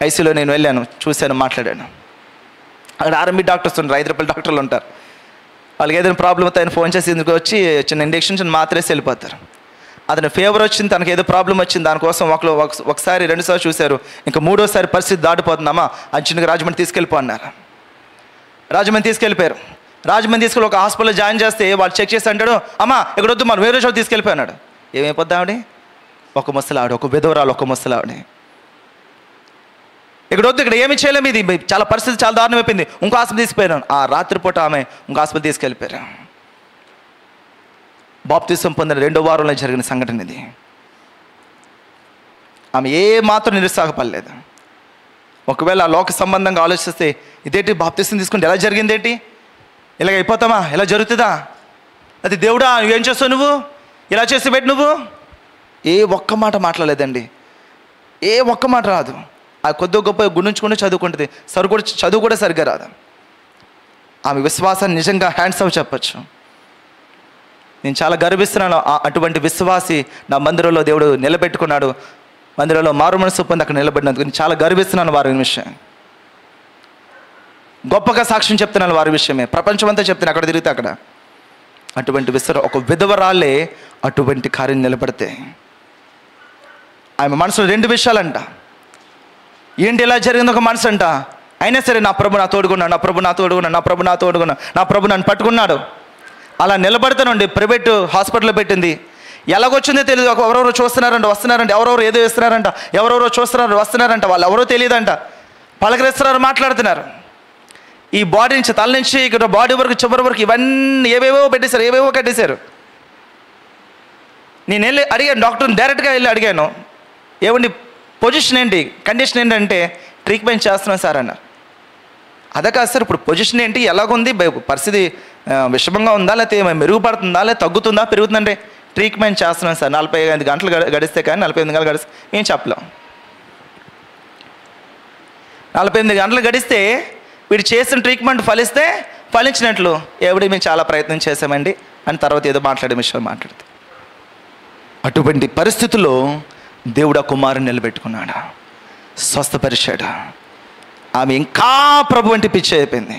S1: ఐసీయూలో నేను వెళ్ళాను, చూశాను, మాట్లాడాను. అక్కడ ఆర్ఎంబీ డాక్టర్స్ ఉంటారు, 5 రూపాయల డాక్టర్లు ఉంటారు. వాళ్ళకి ఏదైనా ప్రాబ్లం అయితే ఆయన ఫోన్ చేసి ఇందుకు వచ్చి చిన్న ఇంజెక్షన్ మాత్రమే వెళ్ళిపోతారు. అతను ఫీవర్ వచ్చింది, తనకు ఏదో ప్రాబ్లం వచ్చింది, దానికోసం ఒకసారి 2 సార్లు చూశారు. ఇంకా 3వసారి పరిస్థితి దాటిపోతుందమ్మా, అర్జెంట్గా రాజమండ్రి తీసుకెళ్ళిపో అన్నారు. రాజమండ్రి తీసుకెళ్ళిపోయారు. రాజమండ్రి తీసుకెళ్ళి ఒక హాస్పిటల్లో జాయిన్ చేస్తే వాళ్ళు చెక్ చేసి అంటాడు, అమ్మా ఇక్కడ వద్దు, మనం వేరే చోటు తీసుకెళ్ళిపోయాడు. ఏమైపోద్ది ఆవిడ? ఒక ముసలావిడ, ఒక విధవరాలు, ఒక ముసలావిడ. ఇక్కడ వద్దు, ఇక్కడ ఏమి చేయలేము, ఇది చాలా పరిస్థితి చాలా దారుణం అయిపోయింది, ఇంకో హాస్పిటల్ తీసుకుపోయాను. ఆ రాత్రిపూట ఆమె ఇంకో హాస్పిటల్ తీసుకెళ్ళిపోయారు. బాప్తిసం పొందిన 2వ వారంలో జరిగిన సంఘటన ఇది. ఆమె ఏ మాత్రం నిరుత్సాహపడలేదు. ఒకవేళ ఆ లోక సంబంధంగా ఆలోచిస్తే ఇదేంటి, బాప్తిసం తీసుకుంటే ఎలా జరిగింది ఏంటి, ఇలాగ అయిపోతామా, ఎలా జరుగుతుందా, అది దేవుడా నువ్వేం చేస్తావు, నువ్వు ఇలా చేసి పెట్టి, నువ్వు ఏ ఒక్క మాట మాట్లాడలేదండి. ఏ ఒక్క మాట రాదు. ఆ కొద్ది గొప్ప గుణించుకుంటూ చదువుకుంటుంది. చదువు కూడా సరిగ్గా రాదు. ఆమె విశ్వాసాన్ని నిజంగా హ్యాండ్స్ ఆఫ్ చెప్పచ్చు. నేను చాలా గర్విస్తున్నాను. అటువంటి విశ్వాసి నా మందిరంలో దేవుడు నిలబెట్టుకున్నాడు. మందిరంలో మారు మనసు పొంది అక్కడ నిలబడినందుకు నేను చాలా గర్విస్తున్నాను వారి విషయం. గొప్పగా సాక్ష్యం చెప్తున్నాను వారి విషయమే. ప్రపంచమంతా చెప్తున్నాను అక్కడ తిరిగితే అక్కడ. అటువంటి ఒక విధవరాలే అటువంటి కార్యం నిలబడితే ఆమె మనసులో 2 విషయాలంట. ఏంటి ఇలా జరిగింది? ఒక మనసు అంట, అయినా సరే నా ప్రభు నా తోడుకున్నాడు, నా ప్రభు నా తోడుకున్నాడు, నా ప్రభు నా తోడుకున్నాడు, నా ప్రభు నన్ను పట్టుకున్నాడు. అలా నిలబడతానండి. ప్రైవేట్ హాస్పిటల్లో పెట్టింది. ఎలాగొచ్చిందో తెలియదు. ఎవరెవరో చూస్తున్నారంట, వస్తున్నారంట, ఎవరెవరు ఏదో వేస్తున్నారంట, ఎవరెవరో చూస్తున్నారు వస్తున్నారంట, వాళ్ళు ఎవరో తెలియదంట, పలకరిస్తున్నారు, మాట్లాడుతున్నారు. ఈ బాడీ నుంచి తల నుంచి ఇక్కడ బాడీ వరకు చివరి వరకు ఇవన్నీ ఏవేవో పెట్టేశారు, ఏవేవో కట్టేశారు. నేను వెళ్ళి అడిగాను డాక్టర్ని, డైరెక్ట్గా వెళ్ళి అడిగాను, ఏమండి పొజిషన్ ఏంటి, కండిషన్ ఏంటంటే ట్రీట్మెంట్ చేస్తున్నాను సార్ అన్నారు. అదే కాదు సార్, ఇప్పుడు పొజిషన్ ఏంటి, ఎలాగుంది, పరిస్థితి విషమంగా ఉందా, లేకపోతే మెరుగుపడుతుందా, లేదా తగ్గుతుందా, పెరుగుతుందంటే ట్రీట్మెంట్ చేస్తున్నాను సార్. 45 గంటలు గడిస్తే కానీ 45 గంటలు గడిస్తే ఏం చెప్పలేం. 48 గంటలు గడిస్తే వీడు చేసిన ట్రీట్మెంట్ ఫలించినట్లు ఎవడి మేము చాలా ప్రయత్నం చేశామండి అని తర్వాత ఏదో మాట్లాడే విషయాలు మాట్లాడితే, అటువంటి పరిస్థితుల్లో దేవుడు ఆ కుమారుని నిలబెట్టుకున్నాడు, స్వస్థపరిచాడు. ఆమె ఇంకా ప్రభు అంటే పిచ్చి అయిపోయింది,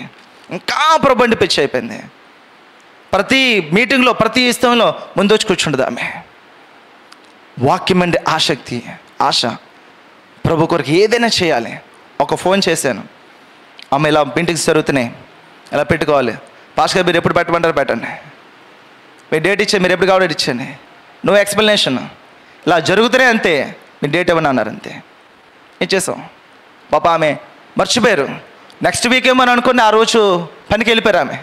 S1: ఇంకా ప్రభు అంటే పిచ్చి అయిపోయింది. ప్రతి మీటింగ్లో ప్రతి ఇష్టంలో ముందొచ్చి కూర్చుండదు ఆమె. వాక్యం అంటే ఆసక్తి, ఆశ, ప్రభు కొరకు ఏదైనా చేయాలి. ఒక ఫోన్ చేశాను, అమ్మ ఇలా మీటింగ్స్ జరుగుతున్నాయి, ఇలా పెట్టుకోవాలి, పాస్టర్ గారు మీరు ఎప్పుడు పెట్టమంటారు పెట్టండి, మీరు డేట్ ఇచ్చే, మీరు ఎప్పుడు కావాలి డేట్ ఇచ్చండి, నో ఎక్స్ప్లెనేషన్, ఇలా జరుగుతున్నాయి అంతే, మీరు డేట్ ఇవ్వని అన్నారు అంతే. ఇచ్చేసాం. పాప ఆమె మర్చిపోయారు. నెక్స్ట్ వీక్ ఏమని అనుకుని ఆ రోజు పనికి వెళ్ళిపోయారు ఆమె.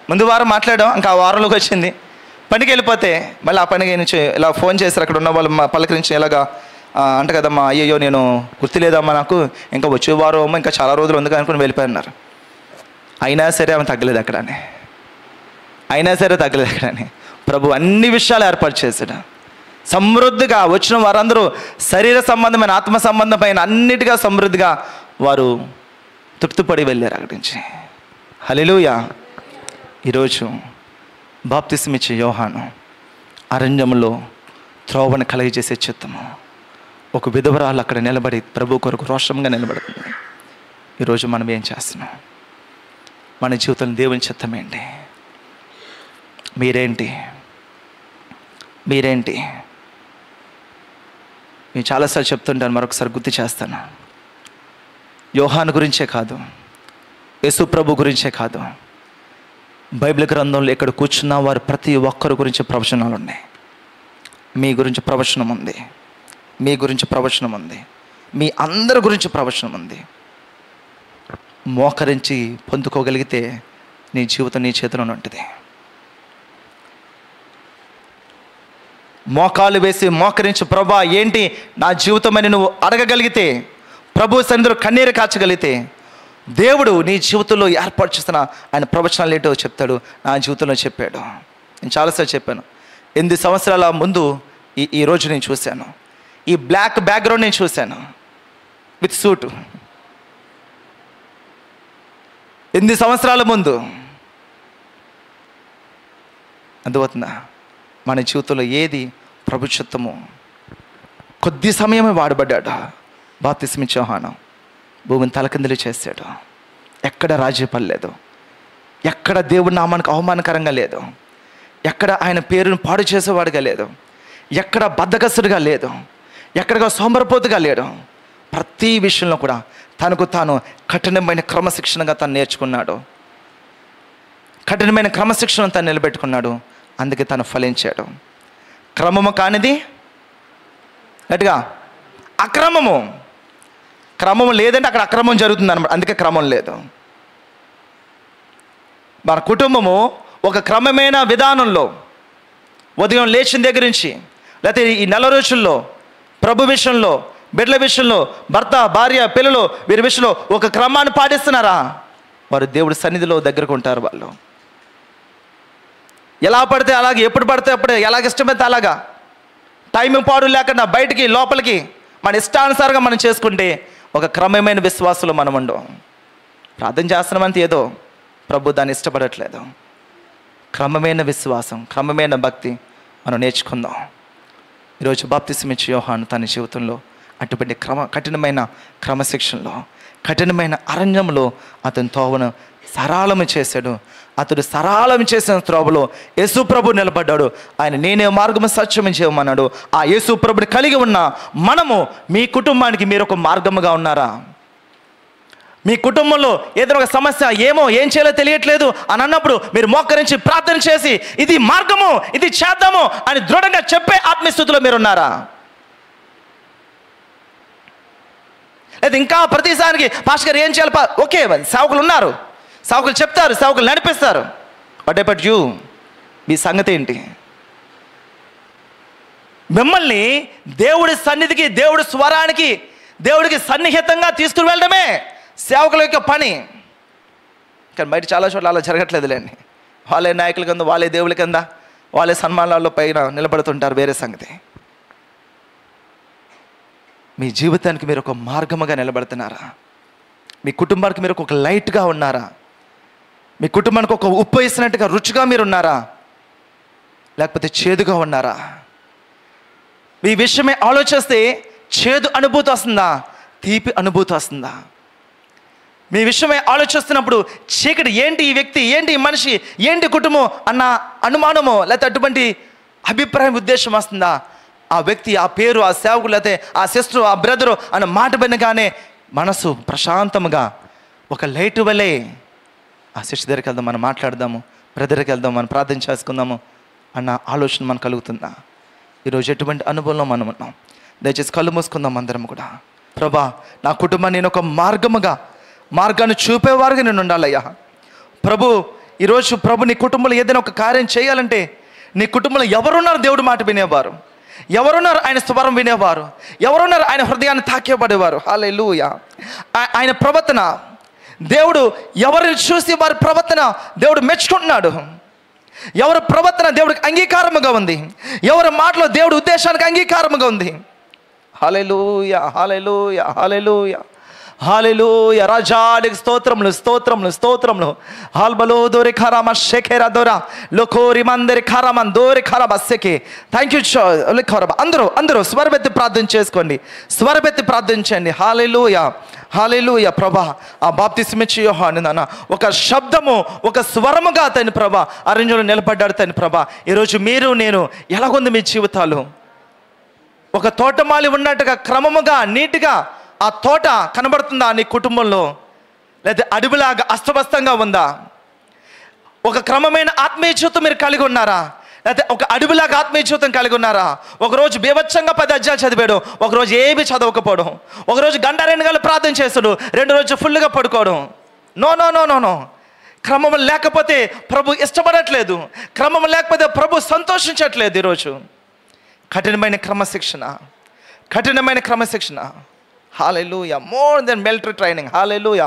S1: ముందు వారం మాట్లాడాం, ఇంకా ఆ వారంలోకి వచ్చింది. పనికి వెళ్ళిపోతే మళ్ళీ ఆ పనికి నుంచి ఇలా ఫోన్ చేశారు, అక్కడ ఉన్న వాళ్ళు పలకరించి ఎలాగా అంట కదమ్మా, అయ్యో నేను గుర్తులేదమ్మా నాకు, ఇంకా వచ్చే వారం అమ్మ ఇంకా చాలా రోజులు ఉంది అనుకుని వెళ్ళిపోయినారు. అయినా సరే ఆమె తగ్గలేదు అక్కడని, ప్రభు అన్ని విషయాలు ఏర్పాటు చేశాడు. సమృద్ధిగా వచ్చిన వారందరూ శరీర సంబంధమైన ఆత్మ సంబంధమైన అన్నిటిగా సమృద్ధిగా వారు తృప్తిపడి వెళ్ళారు అక్కడి నుంచి. హల్లెలూయా. ఈరోజు బాప్తిస్మం ఇచ్చే యోహాను అరణ్యంలో త్రోవను కలగజేసే చిత్తము, ఒక విధవరాలు అక్కడ నిలబడి ప్రభు కొరకు రోషంగా నిలబడుతుంది. ఈరోజు మనం ఏం చేస్తున్నాం? మన జీవితంలో దేవుని చిత్తం ఏంటి? మీరేంటి? నేను చాలాసార్లు చెప్తుంటాను, మరొకసారి గుర్తు చేస్తాను. యోహాను గురించే కాదు, యేసు ప్రభు గురించే కాదు, బైబిల్ గ్రంథంలో ఇక్కడ కూర్చున్న వారు ప్రతి ఒక్కరి గురించి ప్రవచనాలు ఉన్నాయి. మీ గురించి ప్రవచనం ఉంది, మీ గురించి ప్రవచనం ఉంది, మీ అందరి గురించి ప్రవచనం ఉంది. మోకరించి పొందుకోగలిగితే నీ జీవితం నీ చేతిలోనే ఉంటుంది. మోకాలు వేసి మోకరించి ప్రభా ఏంటి నా జీవితం అని నువ్వు అడగగలిగితే, ప్రభు సన్నిధిలో కన్నీరు కాచగలిగితే, దేవుడు నీ జీవితంలో ఏర్పాటు చేస్తున్న ఆయన ప్రవచనాలు ఏంటో చెప్తాడు. నా జీవితంలో చెప్పాడు. నేను చాలాసార్లు చెప్పాను. 8 సంవత్సరాల ముందు ఈ రోజు నేను చూశాను. ఈ బ్లాక్ బ్యాక్గ్రౌండ్ నేను చూశాను విత్ సూటు. 8 సంవత్సరాల ముందు. అందువల్ల మన జీవితంలో ఏది ప్రభు చిత్తము. కొద్ది సమయమే వాడబడ్డాడు బాప్తిస్మం ఇచ్చే యోహాను. భూమిని తలకిందులు చేశాడు. ఎక్కడ రాజీ పడలేదు, ఎక్కడ దేవుడి నామానికి అవమానకరంగా లేదు, ఎక్కడ ఆయన పేరును పాడు చేసేవాడుగా లేదు, ఎక్కడ బద్ధకస్తుడిగా లేదు, ఎక్కడగా సోమరపోతుగా లేడు. ప్రతి విషయంలో కూడా తనకు తాను కఠినమైన క్రమశిక్షణగా తను నేర్చుకున్నాడు. కఠినమైన క్రమశిక్షణను తను నిలబెట్టుకున్నాడు. అందుకే తను ఫలించాడు. క్రమము కానిది గట్టిగా అక్రమము. క్రమము లేదంటే అక్కడ అక్రమం జరుగుతుంది అన్నమాట. అందుకే క్రమం లేదు. మన కుటుంబము ఒక క్రమమైన విధానంలో ఉదయం లేచిన దగ్గర నుంచి, లేకపోతే ఈ నెల రోజుల్లో ప్రభు విషయంలో, బిడ్డల విషయంలో, భర్త భార్య పిల్లలు వీరి విషయంలో ఒక క్రమాన్ని పాటిస్తున్నారా? వారు దేవుడి సన్నిధిలో దగ్గరకు ఉంటారు. వాళ్ళు ఎలా పడితే అలాగే, ఎప్పుడు పడితే అప్పుడే, ఎలాగ ఇష్టమైతే అలాగా, టైం పాడు లేకుండా బయటికి లోపలికి మన ఇష్టానుసారంగా మనం చేసుకుంటే ఒక క్రమమైన విశ్వాసంలో మనం ఉండం. ప్రార్థన చేస్తున్నామంటే ఏదో ప్రభు దాన్ని ఇష్టపడట్లేదు. క్రమమైన విశ్వాసం, క్రమమైన భక్తి మనం నేర్చుకుందాం. ఈరోజు బాప్తిస్మ ఇచ్చే యోహాను తన జీవితంలో అటువంటి కఠినమైన క్రమశిక్షణలో, కఠినమైన అరణ్యంలో అతని తోవను సరళము చేశాడు. అతడు సరళం చేసిన త్రోవలో యేసు ప్రభు నిలబడ్డాడు. ఆయన నేనే మార్గము సత్యము చేయమన్నాడు. ఆ యేసు ప్రభుని కలిగి ఉన్న మనము, మీ కుటుంబానికి మీరు ఒక మార్గముగా ఉన్నారా? మీ కుటుంబంలో ఏదైనా ఒక సమస్య, ఏం చేయాలో తెలియట్లేదు అని అన్నప్పుడు మీరు మోకరించి ప్రార్థన చేసి ఇది మార్గము, ఇది చేద్దాము అని దృఢంగా చెప్పే ఆత్మీయస్థితిలో మీరు ఉన్నారా? లేదా ఇంకా ప్రతిసారికి పాస్టర్ గారు ఏం చేయాలి, ఓకే సేవకులు ఉన్నారు, సేవకులు చెప్తారు, సేవకులు నడిపిస్తారు, బట్ అబౌట్ యూ, మీ సంగతి ఏంటి? మిమ్మల్ని దేవుడి సన్నిధికి, దేవుడి స్వరానికి, దేవుడికి సన్నిహితంగా తీసుకుని వెళ్ళడమే సేవకుల యొక్క పని. కానీ బయట చాలా చోట్ల అలా జరగట్లేదులేండి. వాళ్ళే నాయకుల కింద, వాళ్ళే దేవుడి కింద, వాళ్ళే సన్మానాల్లో పైన నిలబడుతుంటారు, వేరే సంగతి. మీ జీవితానికి మీరు ఒక మార్గముగా నిలబడుతున్నారా? మీ కుటుంబానికి మీరు ఒక లైట్గా ఉన్నారా? మీ కుటుంబానికి ఒక ఉప్పు వేసినట్టుగా రుచిగా మీరు ఉన్నారా? లేకపోతే చేదుగా ఉన్నారా? మీ విషయమే ఆలోచిస్తే చేదు అనుభూతి వస్తుందా, తీపి అనుభూతి వస్తుందా? మీ విషయమే ఆలోచిస్తున్నప్పుడు చీకటి, ఏంటి ఈ వ్యక్తి, ఏంటి ఈ మనిషి, ఏంటి కుటుంబం అన్న అనుమానమో లేకపోతే అటువంటి అభిప్రాయం, ఉద్దేశం వస్తుందా? ఆ వ్యక్తి, ఆ పేరు, ఆ సేవకులు, లేకపోతే ఆ సిస్టరు, ఆ బ్రదరు అన్న మాట వినగానే మనసు ప్రశాంతముగా ఒక లైట్ వలే ఆ సిస్టర్ దగ్గరికి వెళ్దాం, మనం మాట్లాడదాము, బ్రదర్కి వెళ్దాం, మనం ప్రార్థన చేసుకుందాము అన్న ఆలోచన మనకు కలుగుతుందా? ఈరోజు ఎటువంటి అనుభవంలో మనం ఉన్నాం? దయచేసి కళ్ళు మూసుకుందాం అందరం కూడా. ప్రభా, నా కుటుంబాన్ని నేను ఒక మార్గాన్ని చూపేవారుగా నేను ఉండాలయ్యా. ప్రభు, ఈరోజు ప్రభు నీ కుటుంబంలో ఏదైనా ఒక కార్యం చేయాలంటే నీ కుటుంబంలో ఎవరున్నారు దేవుడి మాట వినేవారు? ఎవరున్నారు ఆయన స్వరం వినేవారు? ఎవరున్నారు ఆయన హృదయాన్ని తాకేపడేవారు? హల్లెలూయా. ఆయన ప్రవర్తన, దేవుడు ఎవరిని చూసి వారి ప్రవర్తన దేవుడు మెచ్చుకుంటున్నాడు. ఎవరి ప్రవర్తన దేవుడికి అంగీకారముగా ఉంది, ఎవరి మాటలో దేవుడి ఉద్దేశానికి అంగీకారముగా ఉంది. హల్లెలూయా, హల్లెలూయా, హల్లెలూయా, హల్లెలూయా. రాజానికి స్తోత్రములు, స్తోత్రములు, స్తోత్రములు. హాల్బలో దోరి ఖరామ షెకెరా దోరా లోకోరి మందరి ఖరామన్ దోరి ఖరాబ సెకే. Thank you ఖరాబ. అందరూ స్వరబెత్తి ప్రార్థన చేసుకోండి, స్వరబెత్తి ప్రార్థించండి. హల్లెలూయా, హల్లెలూయా. ప్రభా, ఆ బాప్తిస్మ ఇచ్చే యోహాను నాన్న ఒక శబ్దము, ఒక స్వరముగా తని ప్రభా అరణ్యంలో నిలబడ్డాడు తని ప్రభా. ఈరోజు మీరు, నేను ఎలాగుంది మీ జీవితాలు? ఒక తోటమాలి ఉన్నట్టుగా క్రమముగా, నీట్గా ఆ తోట కనబడుతుందా నీ కుటుంబంలో? లేదా అడవిలాగా అస్తవ్యస్తంగా ఉందా? ఒక క్రమమైన ఆత్మీయ జీవితం మీరు కలిగి ఉన్నారా? లేకపోతే ఒక అడవిలాగా ఆత్మీయ జీవితం కలిగి ఉన్నారా? ఒకరోజు బీభత్సంగా 10 అధ్యాయాలు చదివాడు, ఒకరోజు ఏమీ చదవకపోవడం, ఒకరోజు 2 గంటలు ప్రార్థన చేస్తాడు, 2 రోజులు ఫుల్గా పడుకోవడం. No no no no no. క్రమం లేకపోతే ప్రభు ఇష్టపడట్లేదు, క్రమం లేకపోతే ప్రభు సంతోషించట్లేదు. ఈరోజు కఠినమైన క్రమశిక్షణ. Hallelujah. More than military training. Hallelujah.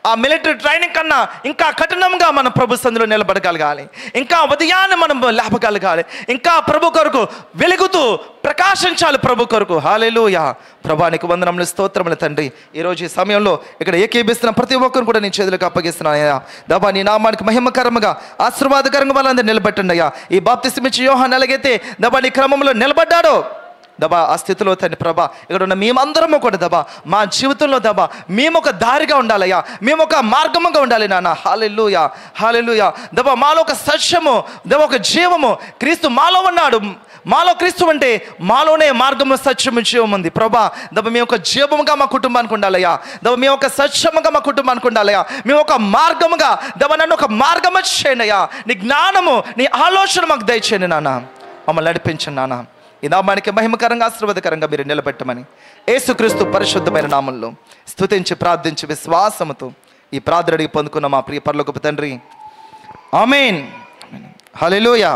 S1: ఆ మిలిటరీ ట్రైనింగ్ కన్నా ఇంకా కఠినంగా మనం ప్రభు సందులో నిలబడగలగాలి, ఇంకా ఉదయాన్ని మనం లేపగలగాలి, ఇంకా ప్రభు కొరకు వెలుగుతూ ప్రకాశించాలి ప్రభు కొరకు. హల్లెలూయా. ప్రభానికి వందనములు, స్తోత్రములు తండ్రి. ఈరోజు ఈ సమయంలో ఇక్కడ ఏకీభిస్తున్న ప్రతి ఒక్కరు కూడా నీ చేతులకు అప్పగిస్తున్నాను అయ్యా. దబా నీ నామానికి మహిమకరంగా, ఆశీర్వాదకరంగా వాళ్ళందరూ నిలబెట్టండి అయ్యా. ఈ బాప్తిస్మ ఇచ్చే యోహాను ఎలాగైతే దబా నీ క్రమంలో నిలబడ్డాడో దబా ఆ స్థితిలో తండ్రి ప్రభా, ఇక్కడ ఉన్న మేమందరము కూడా దబా మా జీవితంలో దబా మేము ఒక దారిగా ఉండాలయ్యా, మేము ఒక మార్గముగా ఉండాలి నాన్న. హల్లెలూయా, హల్లెలూయా. దబా మాలో ఒక సత్యము, దబా ఒక జీవము, క్రీస్తు మాలో ఉన్నాడు. మాలో క్రీస్తు అంటే మాలోనే మార్గము, సత్యము, జీవం ఉంది ప్రభా. దబా మేము ఒక జీవముగా మా కుటుంబానికి ఉండాలయ్యా. దబా మేము ఒక సత్యముగా మా కుటుంబానికి ఉండాలయ్యా. మేము ఒక మార్గముగా దబా నన్ను ఒక మార్గము చేయండి అయ్యా. నీ జ్ఞానము, నీ ఆలోచన మాకు దయచేయండి నాన్న. మమ్మల్ని నడిపించండి నాన్న. ఈ నామానికి మహిమకరంగా, ఆశీర్వాదకరంగా మీరు నిలబెట్టమని యేసుక్రీస్తు పరిశుద్ధమైన నామంలో స్తుతించి ప్రార్థించి విశ్వాసముతో ఈ ప్రార్థన అడిగి పొందుకున్న మా ప్రియ పరలోకపు తండ్రి, ఆమేన్. హల్లెలూయా.